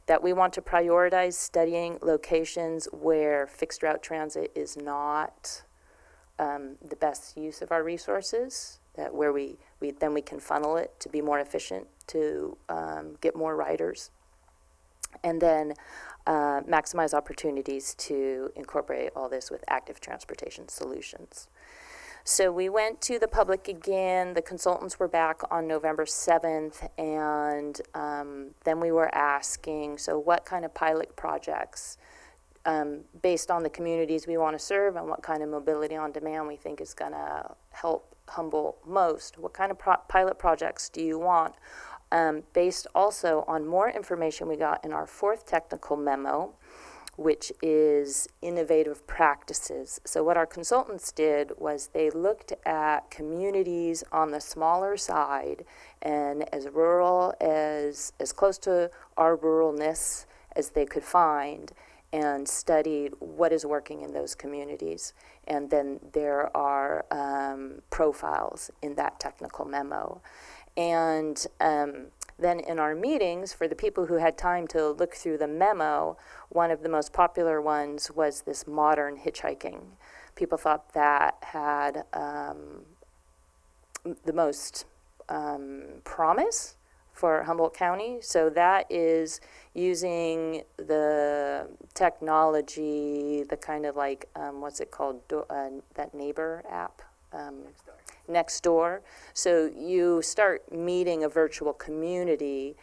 Speaker 12: That we want to prioritize studying locations where fixed route transit is not the best use of our resources, that where we can funnel it to be more efficient, to get more riders, and then maximize opportunities to incorporate all this with active transportation solutions. So we went to the public again. The consultants were back on November 7th, and then we were asking, so what kind of pilot projects, based on the communities we want to serve and what kind of mobility on demand we think is going to help Humboldt most, what kind of pilot projects do you want? Based also on more information we got in our 4th technical memo, which is innovative practices. So what our consultants did was they looked at communities on the smaller side and as rural, as close to our ruralness as they could find, and studied what is working in those communities. And then there are profiles in that technical memo. And then in our meetings, for the people who had time to look through the memo, one of the most popular ones was this modern hitchhiking. People thought that had the most promise for Humboldt County. So that is using the technology, the kind of like, what's it called, that neighbor app? Next door. So you start meeting a virtual community,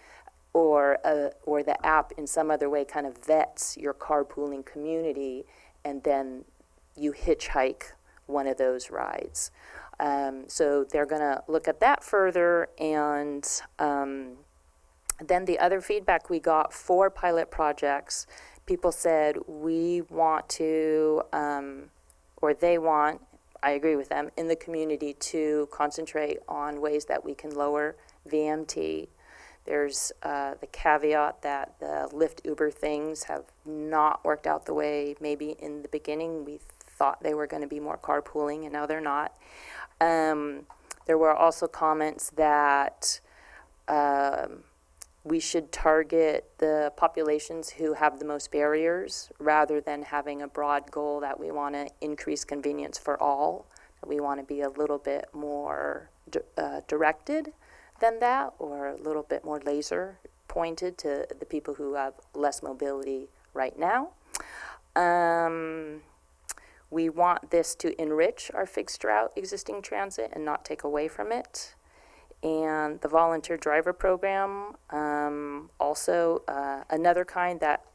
Speaker 12: or the app in some other way kind of vets your carpooling community, and then you hitchhike one of those rides. So they're going to look at that further, and then the other feedback we got for pilot projects, people said we want to, or they want, I agree with them, in the community to concentrate on ways that we can lower VMT. There's the caveat that the Lyft Uber things have not worked out the way maybe in the beginning we thought they were going to be more carpooling, and now they're not. There were also comments that we should target the populations who have the most barriers rather than having a broad goal that we want to increase convenience for all. That we want to be a little bit more directed than that, or a little bit more laser pointed to the people who have less mobility right now. We want this to enrich our fixed route existing transit and not take away from it. And the volunteer driver program, also another kind that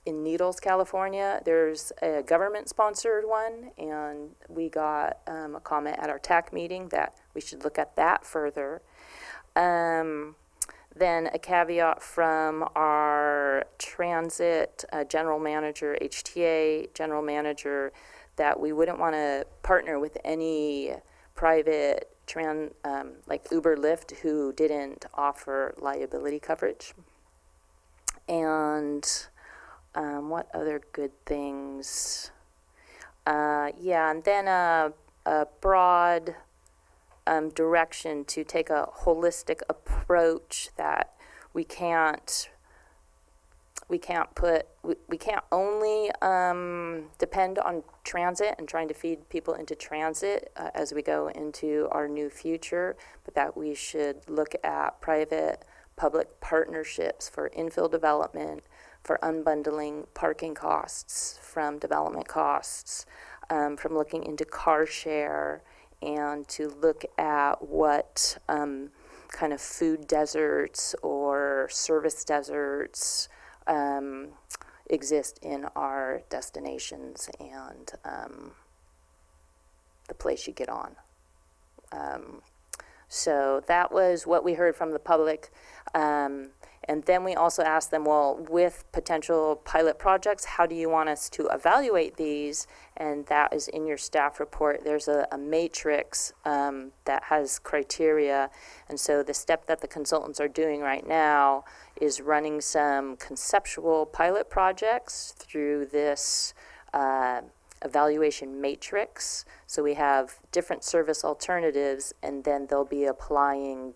Speaker 12: in Needles, California, there's a government-sponsored one, and we got a comment at our TAC meeting that we should look at that further. Then a caveat from our transit general manager, HTA general manager, that we wouldn't want to partner with any private like Uber, Lyft, who didn't offer liability coverage. And what other good things? Yeah, and then a broad direction to take a holistic approach that we can't only depend on transit and trying to feed people into transit as we go into our new future, but that we should look at private-public partnerships for infill development, for unbundling parking costs from development costs, from looking into car share, and to look at what kind of food deserts or service deserts exist in our destinations and the place you get on. So that was what we heard from the public. And then we also asked them, well, with potential pilot projects, how do you want us to evaluate these? And that is in your staff report. There's a matrix that has criteria. And so the step that the consultants are doing right now is running some conceptual pilot projects through this evaluation matrix. So we have different service alternatives, and then they'll be applying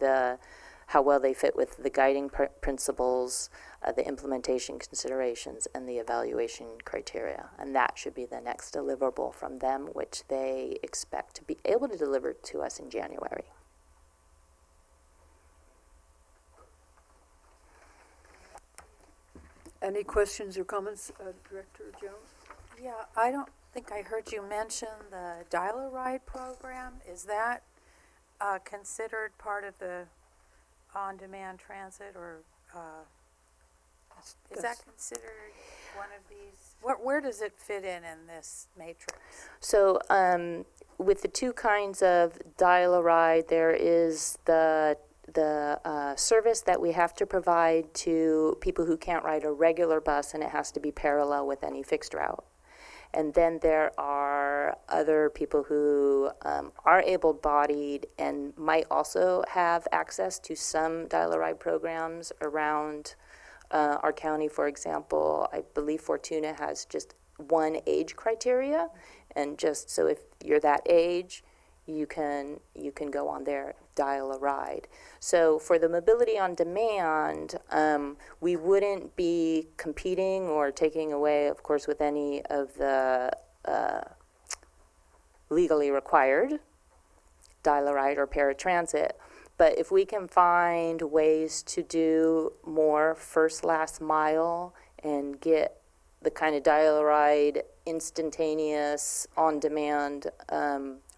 Speaker 12: how well they fit with the guiding principles, the implementation considerations, and the evaluation criteria. And that should be the next deliverable from them, which they expect to be able to deliver to us in January.
Speaker 3: Any questions or comments, Director Jones?
Speaker 8: Yeah, I don't think I heard you mention the Dial-A-Ride program. Is that considered part of the on-demand transit, or is that considered one of these? Where does it fit in this matrix?
Speaker 12: So with the two kinds of Dial-A-Ride, there is the service that we have to provide to people who can't ride a regular bus, and it has to be parallel with any fixed route. And then there are other people who are able-bodied and might also have access to some Dial-A-Ride programs around our county. For example, I believe Fortuna has just one age criteria, and just so if you're that age, you can go on there, Dial-A-Ride. So for the mobility on demand, we wouldn't be competing or taking away, of course, with any of the legally required Dial-A-Ride or paratransit. But if we can find ways to do more first, last mile and get the kind of Dial-A-Ride instantaneous, on-demand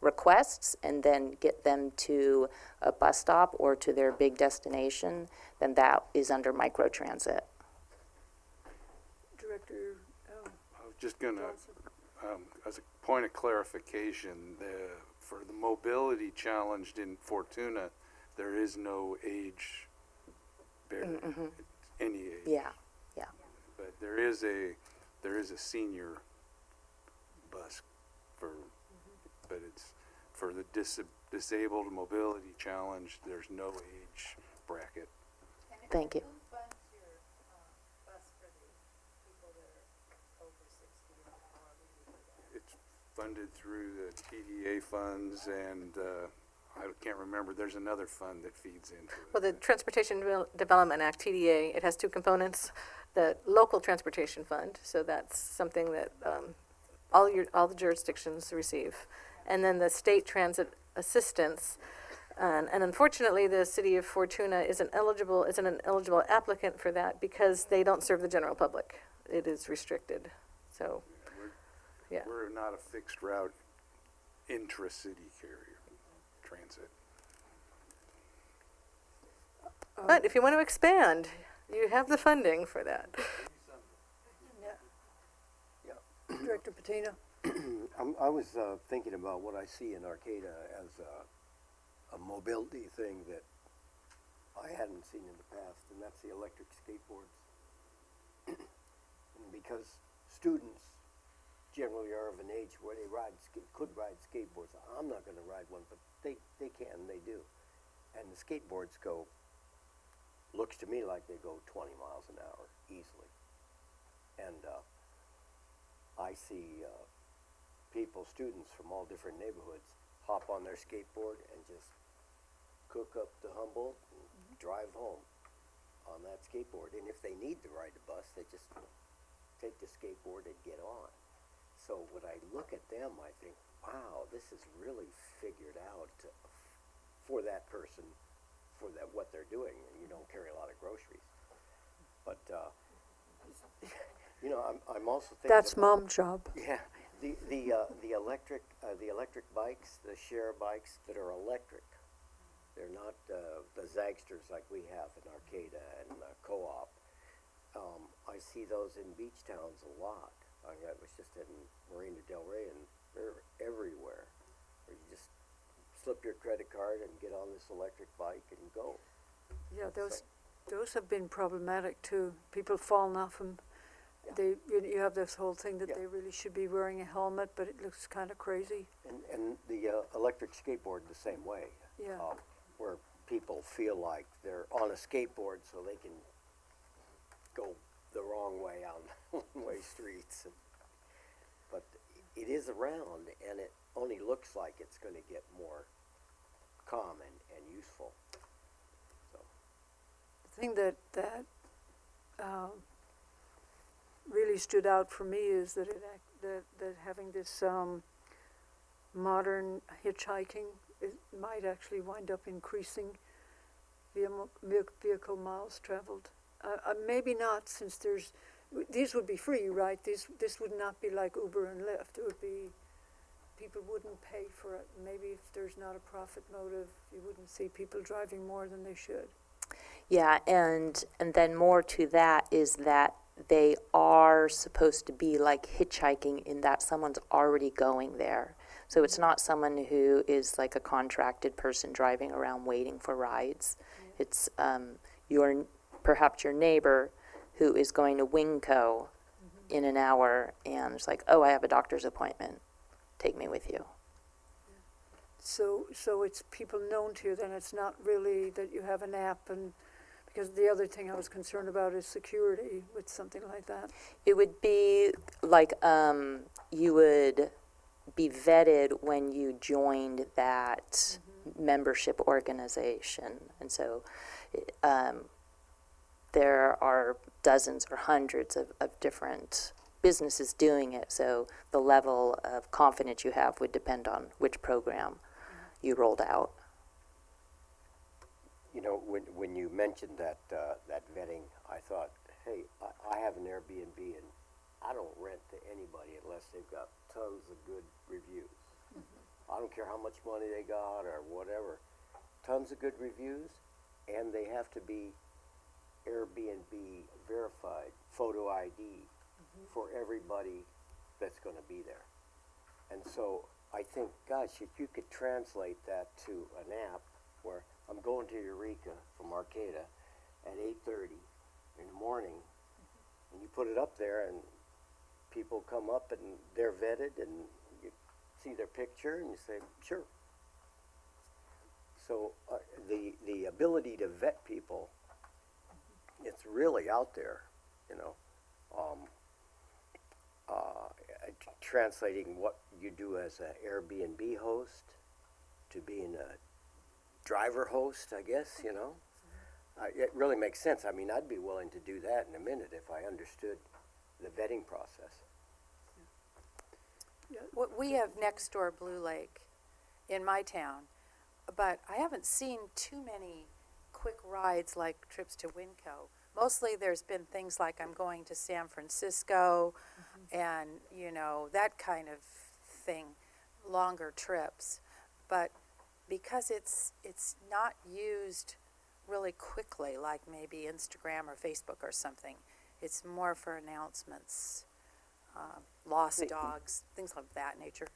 Speaker 12: requests, and then get them to a bus stop or to their big destination, then that is under microtransit.
Speaker 3: Director
Speaker 2: I was just going to, as a point of clarification, for the mobility challenged in Fortuna, there is no age barrier, any age.
Speaker 12: Yeah, yeah.
Speaker 2: But there is a senior bus but it's for the disabled mobility challenge. There's no age bracket.
Speaker 12: Thank you.
Speaker 2: It's funded through the TDA funds and I can't remember, there's another fund that feeds into it.
Speaker 7: Well, the Transportation Development Act, TDA, it has two components. The local transportation fund, so that's something that all the jurisdictions receive. And then the state transit assistance. And unfortunately, the city of Fortuna isn't an eligible applicant for that because they don't serve the general public. It is restricted. So, yeah.
Speaker 2: We're not a fixed route intra-city carrier, transit.
Speaker 7: But if you want to expand, you have the funding for that.
Speaker 3: Director Patina?
Speaker 10: I was thinking about what I see in Arcata as a mobility thing that I hadn't seen in the past, and that's the electric skateboards. And because students generally are of an age where they could ride skateboards. I'm not going to ride one, but they can, they do. And the skateboards looks to me like they go 20 miles an hour easily. And I see students from all different neighborhoods hop on their skateboard and just cook up to Humboldt and drive home on that skateboard. And if they need to ride the bus, they just take the skateboard and get on. So when I look at them, I think, wow, this is really figured out for that person, for what they're doing. You don't carry a lot of groceries. But, I'm also thinking
Speaker 3: That's
Speaker 10: about,
Speaker 3: mom's job.
Speaker 10: yeah, the electric bikes, the share bikes that are electric. They're not the Zagsters like we have in Arcata and Co-op. I see those in beach towns a lot. I was just in Marina Del Rey, and they're everywhere. Where you just slip your credit card and get on this electric bike and go.
Speaker 3: Yeah, those have been problematic too. People falling off them.
Speaker 10: Yeah.
Speaker 3: You have this whole thing that
Speaker 10: Yeah.
Speaker 3: they really should be wearing a helmet, but it looks kind of crazy.
Speaker 10: And the electric skateboard the same way.
Speaker 3: Yeah.
Speaker 10: Where people feel like they're on a skateboard so they can go the wrong way on one-way streets. But it is around, and it only looks like it's going to get more common and useful. So.
Speaker 3: The thing that really stood out for me is that that having this modern hitchhiking might actually wind up increasing vehicle miles traveled. Maybe not, since these would be free, right? This would not be like Uber and Lyft. It would be, people wouldn't pay for it. Maybe if there's not a profit motive, you wouldn't see people driving more than they should.
Speaker 12: Yeah, and then more to that is that they are supposed to be like hitchhiking in that someone's already going there. So it's not someone who is like a contracted person driving around waiting for rides. Mm-hmm. It's perhaps your neighbor who is going to Wingco in an hour, and it's like, oh, I have a doctor's appointment. Take me with you.
Speaker 3: So it's people known to you, then it's not really that you have an app, and because the other thing I was concerned about is security with something like that.
Speaker 12: It would be like you would be vetted when you joined that membership organization. And so there are dozens or hundreds of different businesses doing it. So the level of confidence you have would depend on which program you rolled out.
Speaker 10: You know, when you mentioned that vetting, I thought, hey, I have an Airbnb and I don't rent to anybody unless they've got tons of good reviews. I don't care how much money they got or whatever. Tons of good reviews, and they have to be Airbnb verified, photo ID for everybody that's going to be there. And so I think, gosh, if you could translate that to an app where I'm going to Eureka from Arcata at 8:30 in the morning, and you put it up there, and people come up and they're vetted, and you see their picture, and you say, sure. So the ability to vet people, it's really out there, you know. Translating what you do as an Airbnb host to being a driver host, I guess, you know? It really makes sense. I mean, I'd be willing to do that in a minute if I understood the vetting process.
Speaker 8: We have next door Blue Lake in my town, but I haven't seen too many quick rides like trips to Winco. Mostly there's been things like I'm going to San Francisco and, you know, that kind of thing, longer trips. But because it's not used really quickly like maybe Instagram or Facebook or something, it's more for announcements, lost dogs, things of that nature.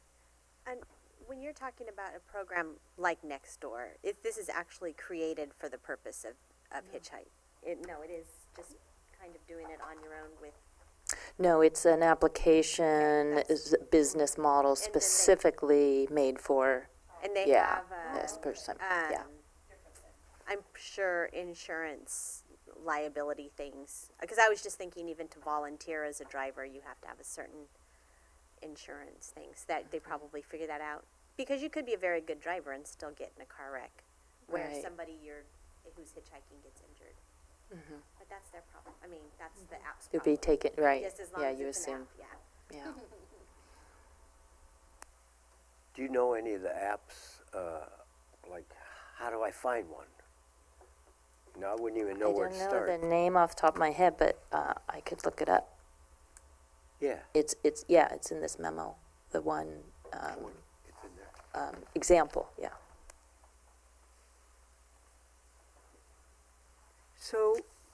Speaker 11: And when you're talking about a program like Nextdoor, this is actually created for the purpose of hitchhike. No, it is just kind of doing it on your own with.
Speaker 12: No, it's an application, is a business model
Speaker 11: then they-
Speaker 12: specifically made for,
Speaker 11: And they
Speaker 12: yeah,
Speaker 11: have
Speaker 12: this person, yeah.
Speaker 11: I'm sure insurance liability things. Because I was just thinking, even to volunteer as a driver, you have to have a certain insurance things that they probably figure that out. Because you could be a very good driver and still get in a car wreck, where
Speaker 12: Right.
Speaker 11: somebody who's hitchhiking gets injured. But that's their problem. I mean, that's the app's
Speaker 12: To
Speaker 11: problem.
Speaker 12: be taken, right,
Speaker 11: Just as long
Speaker 12: yeah,
Speaker 11: as
Speaker 12: you
Speaker 11: it's an
Speaker 12: assume,
Speaker 11: app, yeah.
Speaker 12: yeah.
Speaker 10: Do you know any of the apps, like, how do I find one? No, I wouldn't even know where to
Speaker 12: I don't
Speaker 10: start.
Speaker 12: know the name off the top of my head, but I could look it up.
Speaker 10: Yeah,
Speaker 12: It's in this memo, the one,
Speaker 10: it's in there.
Speaker 12: example, yeah.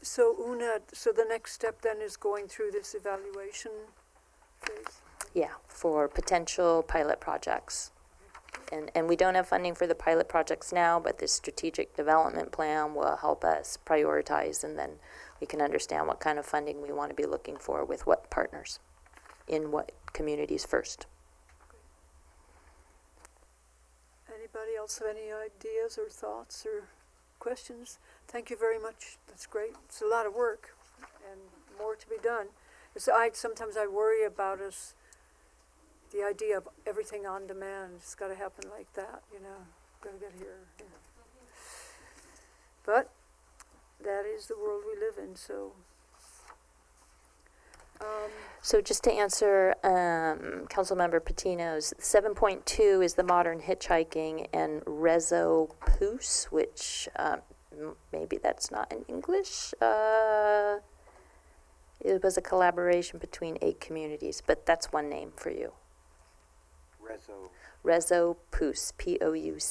Speaker 3: So Una, so the next step then is going through this evaluation phase?
Speaker 12: Yeah, for potential pilot projects. And we don't have funding for the pilot projects now, but this strategic development plan will help us prioritize, and then we can understand what kind of funding we want to be looking for with what partners, in what communities first.
Speaker 3: Anybody else have any ideas or thoughts or questions? Thank you very much. That's great. It's a lot of work and more to be done. Sometimes I worry about us, the idea of everything on demand. It's got to happen like that, you know. Got to get here. Yeah. But that is the world we live in, so.
Speaker 12: So just to answer Councilmember Patino's, 7.2 is the modern hitchhiking, and Rezo Poos, which maybe that's not in English. It was a collaboration between 8 communities, but that's one name for you. Rezo Poos, Pouce,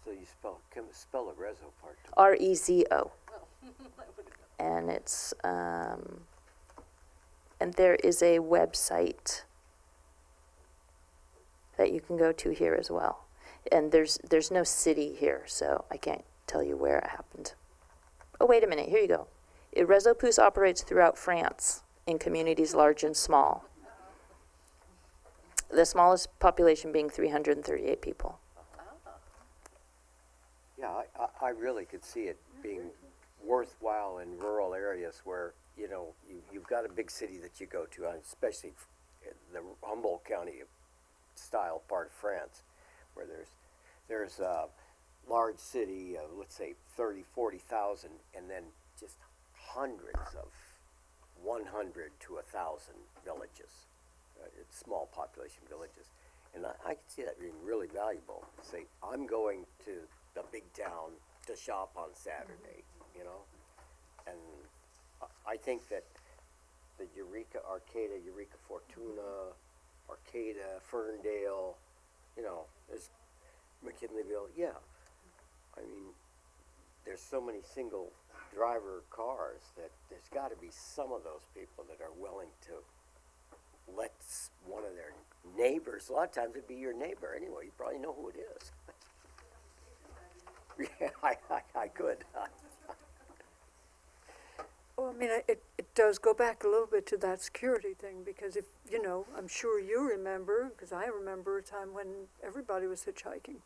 Speaker 10: So you spell the Rezo part too.
Speaker 12: Rezo. And it's and there is a website that you can go to here as well. And there's no city here, so I can't tell you where it happened. Oh, wait a minute, here you go. Rezo Poos operates throughout France in communities large and small. The smallest population being 338 people.
Speaker 10: Yeah, I really could see it being worthwhile in rural areas where, you know, you've got a big city that you go to, especially the Humboldt County style part of France, where there's a large city of, let's say, 30, 40,000, and then just hundreds of 100 to 1,000 villages. It's small population villages. And I can see that being really valuable. Say, I'm going to the big town to shop on Saturday, you know? And I think that the Eureka, Arcata, Eureka Fortuna, Arcata, Ferndale, you know, there's McKinleyville, yeah. I mean, there's so many single driver cars that there's got to be some of those people that are willing to let one of their neighbors, a lot of times it'd be your neighbor anyway, you probably know who it is. Yeah, I could.
Speaker 3: Well, I mean, it does go back a little bit to that security thing, because if, you know, I'm sure you remember, because I remember a time when everybody was hitchhiking,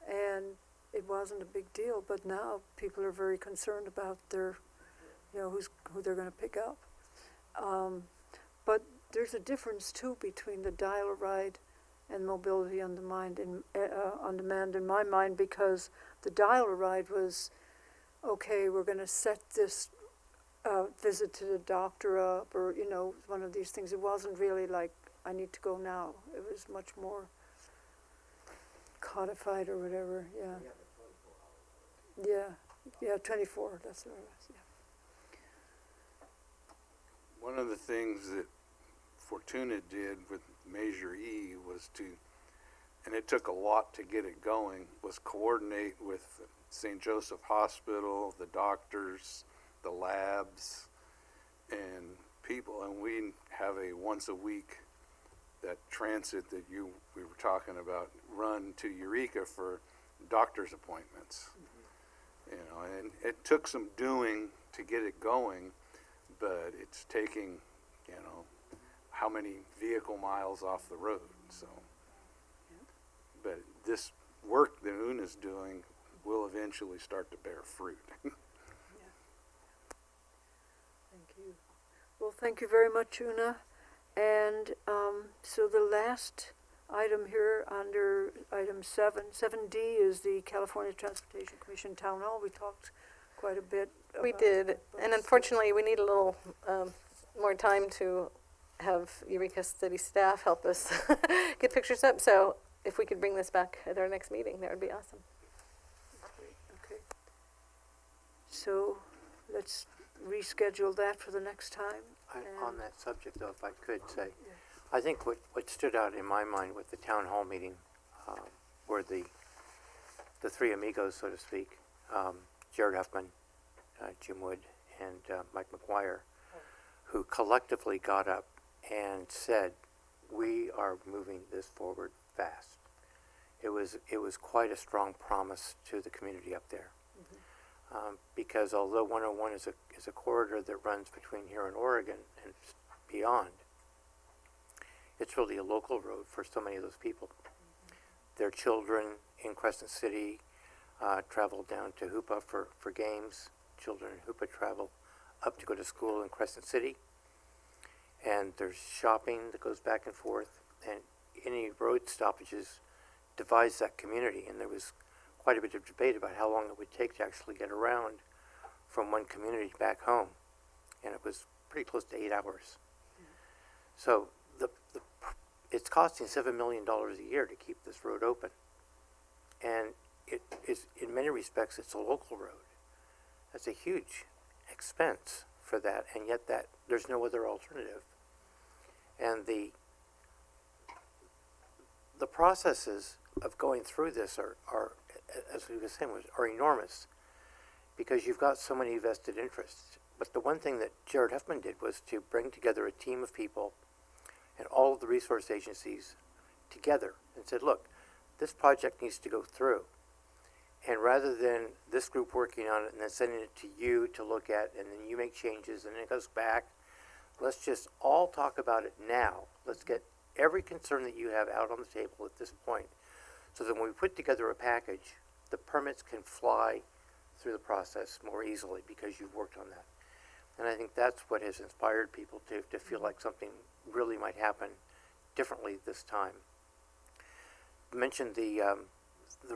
Speaker 3: and it wasn't a big deal, but now people are very concerned about their, you know, who they're going to pick up. But there's a difference, too, between the dial-a-ride and mobility on demand in my mind, because the dial-a-ride was, okay, we're going to set this visit to the doctor up, or, you know, one of these things. It wasn't really like, I need to go now. It was much more codified or whatever, yeah. Yeah, 24, that's what it was, yeah.
Speaker 2: One of the things that Fortuna did with Measure E was to, and it took a lot to get it going, was coordinate with St. Joseph Hospital, the doctors, the labs, and people. And we have a once a week, that transit that we were talking about, run to Eureka for doctor's appointments. You know, and it took some doing to get it going, but it's taking, you know, how many vehicle miles off the road. So, but this work that Una's doing will eventually start to bear fruit.
Speaker 3: Thank you. Well, thank you very much, Una. And so the last item here under item 7D is the California Transportation Commission Town Hall. We talked quite a bit about
Speaker 7: We did,
Speaker 3: that, but
Speaker 7: and unfortunately, we need a little more time to have Eureka City staff help us get pictures up. So if we could bring this back at our next meeting, that would be awesome.
Speaker 3: Okay. So let's reschedule that for the next time.
Speaker 9: On that subject, though, if I could say, I think what stood out in my mind with the town hall meeting were the three amigos, so to speak, Jared Huffman, Jim Wood, and Mike McGuire, who collectively got up and said, "We are moving this forward fast." It was quite a strong promise to the community up there. Because although 101 is a corridor that runs between here and Oregon and beyond, it's really a local road for so many of those people. Their children in Crescent City travel down to Hoopa for games. Children in Hoopa travel up to go to school in Crescent City. And there's shopping that goes back and forth. And any road stoppages divides that community. And there was quite a bit of debate about how long it would take to actually get around from one community back home. And it was pretty close to 8 hours. So it's costing $7 million a year to keep this road open. And it is, in many respects, it's a local road. That's a huge expense for that, and yet there's no other alternative. And the processes of going through this are as we were saying, are enormous, because you've got so many vested interests. But the one thing that Jared Huffman did was to bring together a team of people and all of the resource agencies together and said, look, this project needs to go through. And rather than this group working on it and then sending it to you to look at, and then you make changes and then it goes back, let's just all talk about it now. Let's get every concern that you have out on the table at this point, so that when we put together a package, the permits can fly through the process more easily because you've worked on that. And I think that's what has inspired people to feel like something really might happen differently this time. You mentioned the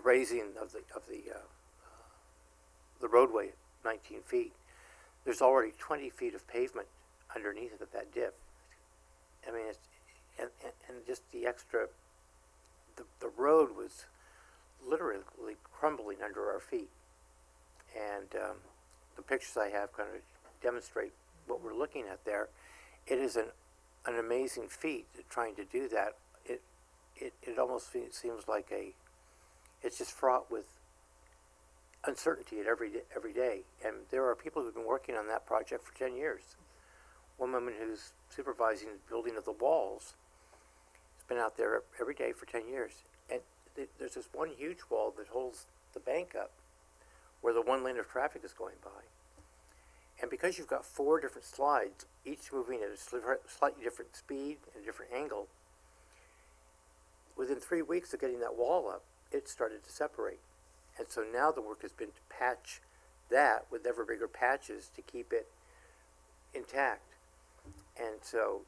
Speaker 9: raising of the roadway 19 feet. There's already 20 feet of pavement underneath of that dip. I mean, and just the extra, the road was literally crumbling under our feet. And the pictures I have kind of demonstrate what we're looking at there. It is an amazing feat trying to do that. It almost seems like it's just fraught with uncertainty at every day. And there are people who've been working on that project for 10 years. One woman who's supervising the building of the walls has been out there every day for 10 years. And there's this one huge wall that holds the bank up where the one lane of traffic is going by. And because you've got 4 different slides, each moving at a slightly different speed and a different angle, within 3 weeks of getting that wall up, it started to separate. And so now the work has been to patch that with ever bigger patches to keep it intact. And so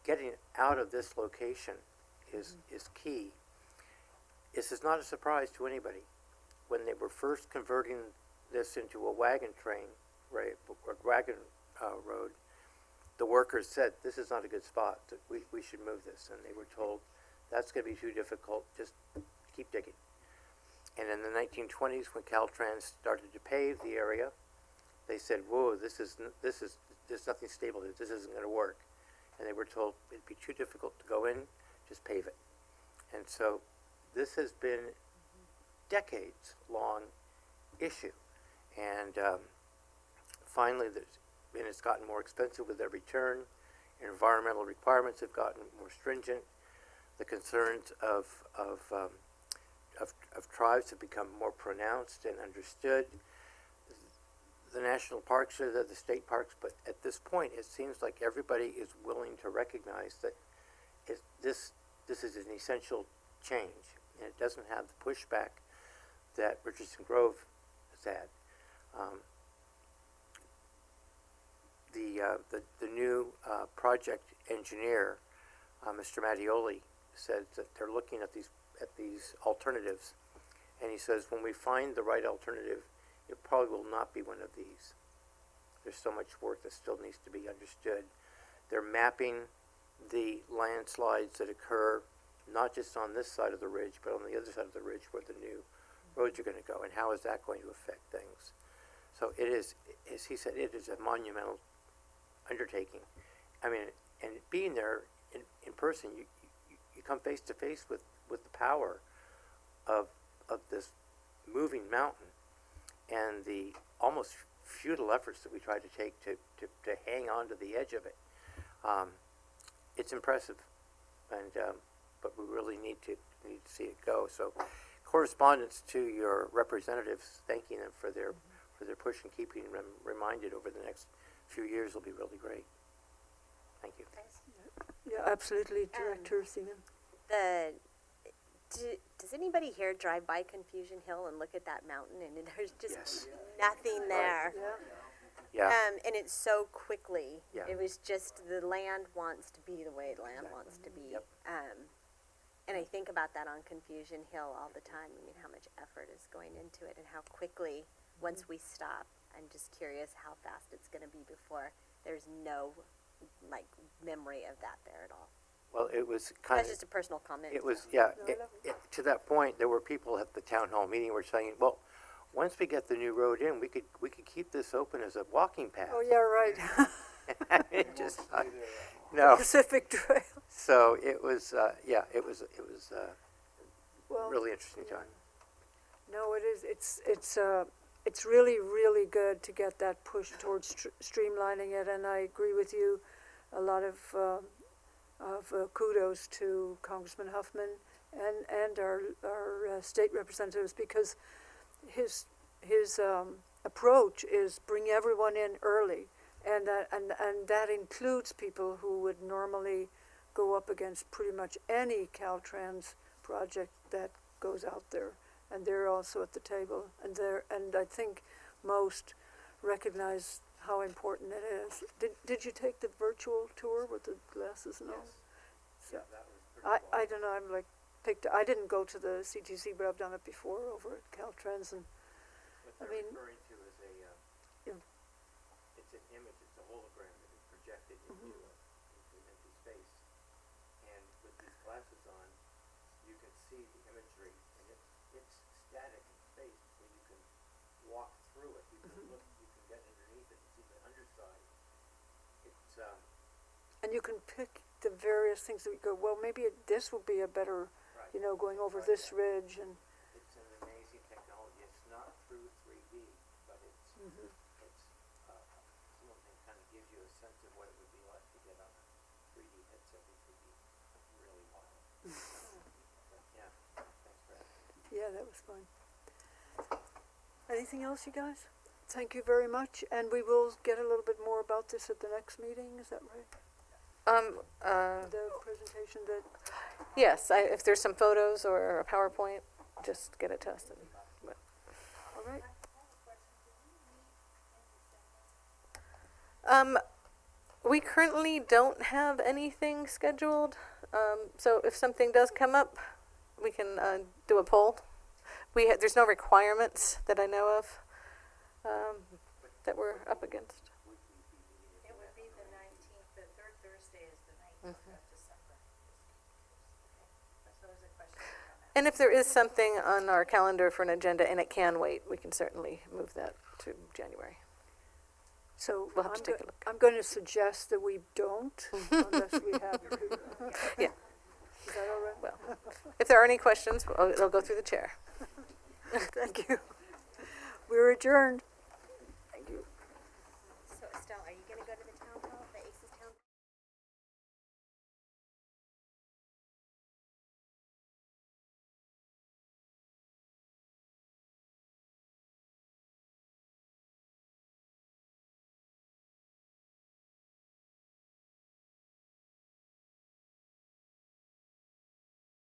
Speaker 9: getting it out of this location is key. This is not a surprise to anybody. When they were first converting this into a wagon train, right, or wagon road, the workers said, this is not a good spot, that we should move this. And they were told, that's going to be too difficult, just keep digging. And in the 1920s, when Caltrans started to pave the area, they said, whoa, there's nothing stable here, this isn't going to work. And they were told it'd be too difficult to go in, just pave it. And so this has been decades-long issue. And finally, it's gotten more expensive with every turn. Environmental requirements have gotten more stringent. The concerns of tribes have become more pronounced and understood. The national parks are the state parks, but at this point, it seems like everybody is willing to recognize that this is an essential change, and it doesn't have the pushback that Richardson Grove has had. The new project engineer, Mr. Mattioli, said that they're looking at these alternatives, and he says when we find the right alternative, it probably will not be one of these. There's so much work that still needs to be understood. They're mapping the landslides that occur not just on this side of the ridge, but on the other side of the ridge where the new roads are going to go, and how is that going to affect things. So it is, as he said, it is a monumental undertaking. I mean, and being there in person, you come face to face with the power of this moving mountain and the almost futile efforts that we try to take to hang on to the edge of it. It's impressive, and but we really need to see it go. So, correspondence to your representatives, thanking them for their push and keeping them reminded over the next few years will be really great. Thank you.
Speaker 3: Yeah, absolutely, Director Seaman.
Speaker 11: Does anybody here drive by Confusion Hill and look at that mountain, and there's just
Speaker 9: Yes.
Speaker 11: nothing there?
Speaker 3: Yeah.
Speaker 9: Yeah.
Speaker 11: And it's so quickly.
Speaker 9: Yeah.
Speaker 11: It was just the land wants to be the way land wants to be.
Speaker 9: Yep.
Speaker 11: And I think about that on Confusion Hill all the time. I mean, how much effort is going into it, and how quickly, once we stop, I'm just curious how fast it's going to be before there's no, memory of that there at all.
Speaker 9: Well, it was kind
Speaker 11: That's
Speaker 9: of.
Speaker 11: just a personal comment.
Speaker 9: It was,
Speaker 11: so.
Speaker 9: yeah, to that point, there were people at the town hall meeting who were saying, well, once we get the new road in, we could keep this open as a walking path.
Speaker 3: Oh, yeah, right.
Speaker 9: It just, no.
Speaker 3: Pacific Trail.
Speaker 9: So it was, it was
Speaker 3: Well,
Speaker 9: really interesting time.
Speaker 3: no, it is. It's really, really good to get that push towards streamlining it, and I agree with you. A lot of kudos to Congressman Huffman and our state representatives, because his approach is bring everyone in early, and that includes people who would normally go up against pretty much any Caltrans project that goes out there, and they're also at the table, and I think most recognize how important it is. Did you take the virtual tour with the glasses and all? So,
Speaker 9: Yeah, that was pretty
Speaker 3: I don't know, I didn't go to the CTC, but I've done it before over at Caltrans, and
Speaker 9: What
Speaker 3: I
Speaker 9: they're
Speaker 3: mean,
Speaker 9: referring to is
Speaker 3: yeah.
Speaker 9: it's an image, it's a hologram that is projected into an empty space. And with these glasses on, you can see the imagery, and it's static in space, so you can walk through it. You can look, you can get underneath it and see the underside. It's,
Speaker 3: And you can pick the various things that you go, well, maybe this will be a better,
Speaker 9: right.
Speaker 3: going over this ridge, and
Speaker 9: It's an amazing technology. It's not true 3D, but it's something kind of gives you a sense of what it would be like to get on a 3D headset, which would be really wild. But yeah, thanks for that.
Speaker 3: yeah, that was fun. Anything else, you guys? Thank you very much, and we will get a little bit more about this at the next meeting, is that right? The presentation that,
Speaker 7: Yes, if there's some photos or a PowerPoint, just get it to us.
Speaker 3: all right?
Speaker 7: We currently don't have anything scheduled, so if something does come up, we can do a poll. There's no requirements that I know of that we're up against.
Speaker 8: It would be the 19th, the third Thursday is the 19th of December. So there's a question.
Speaker 7: And if there is something on our calendar for an agenda and it can wait, we can certainly move that to January.
Speaker 3: So
Speaker 7: We'll have to take a look.
Speaker 3: I'm going to suggest that we don't, unless we have to.
Speaker 7: Yeah.
Speaker 3: Is that all right?
Speaker 7: Well, if there are any questions, they'll go through the chair.
Speaker 3: Thank you. We're adjourned.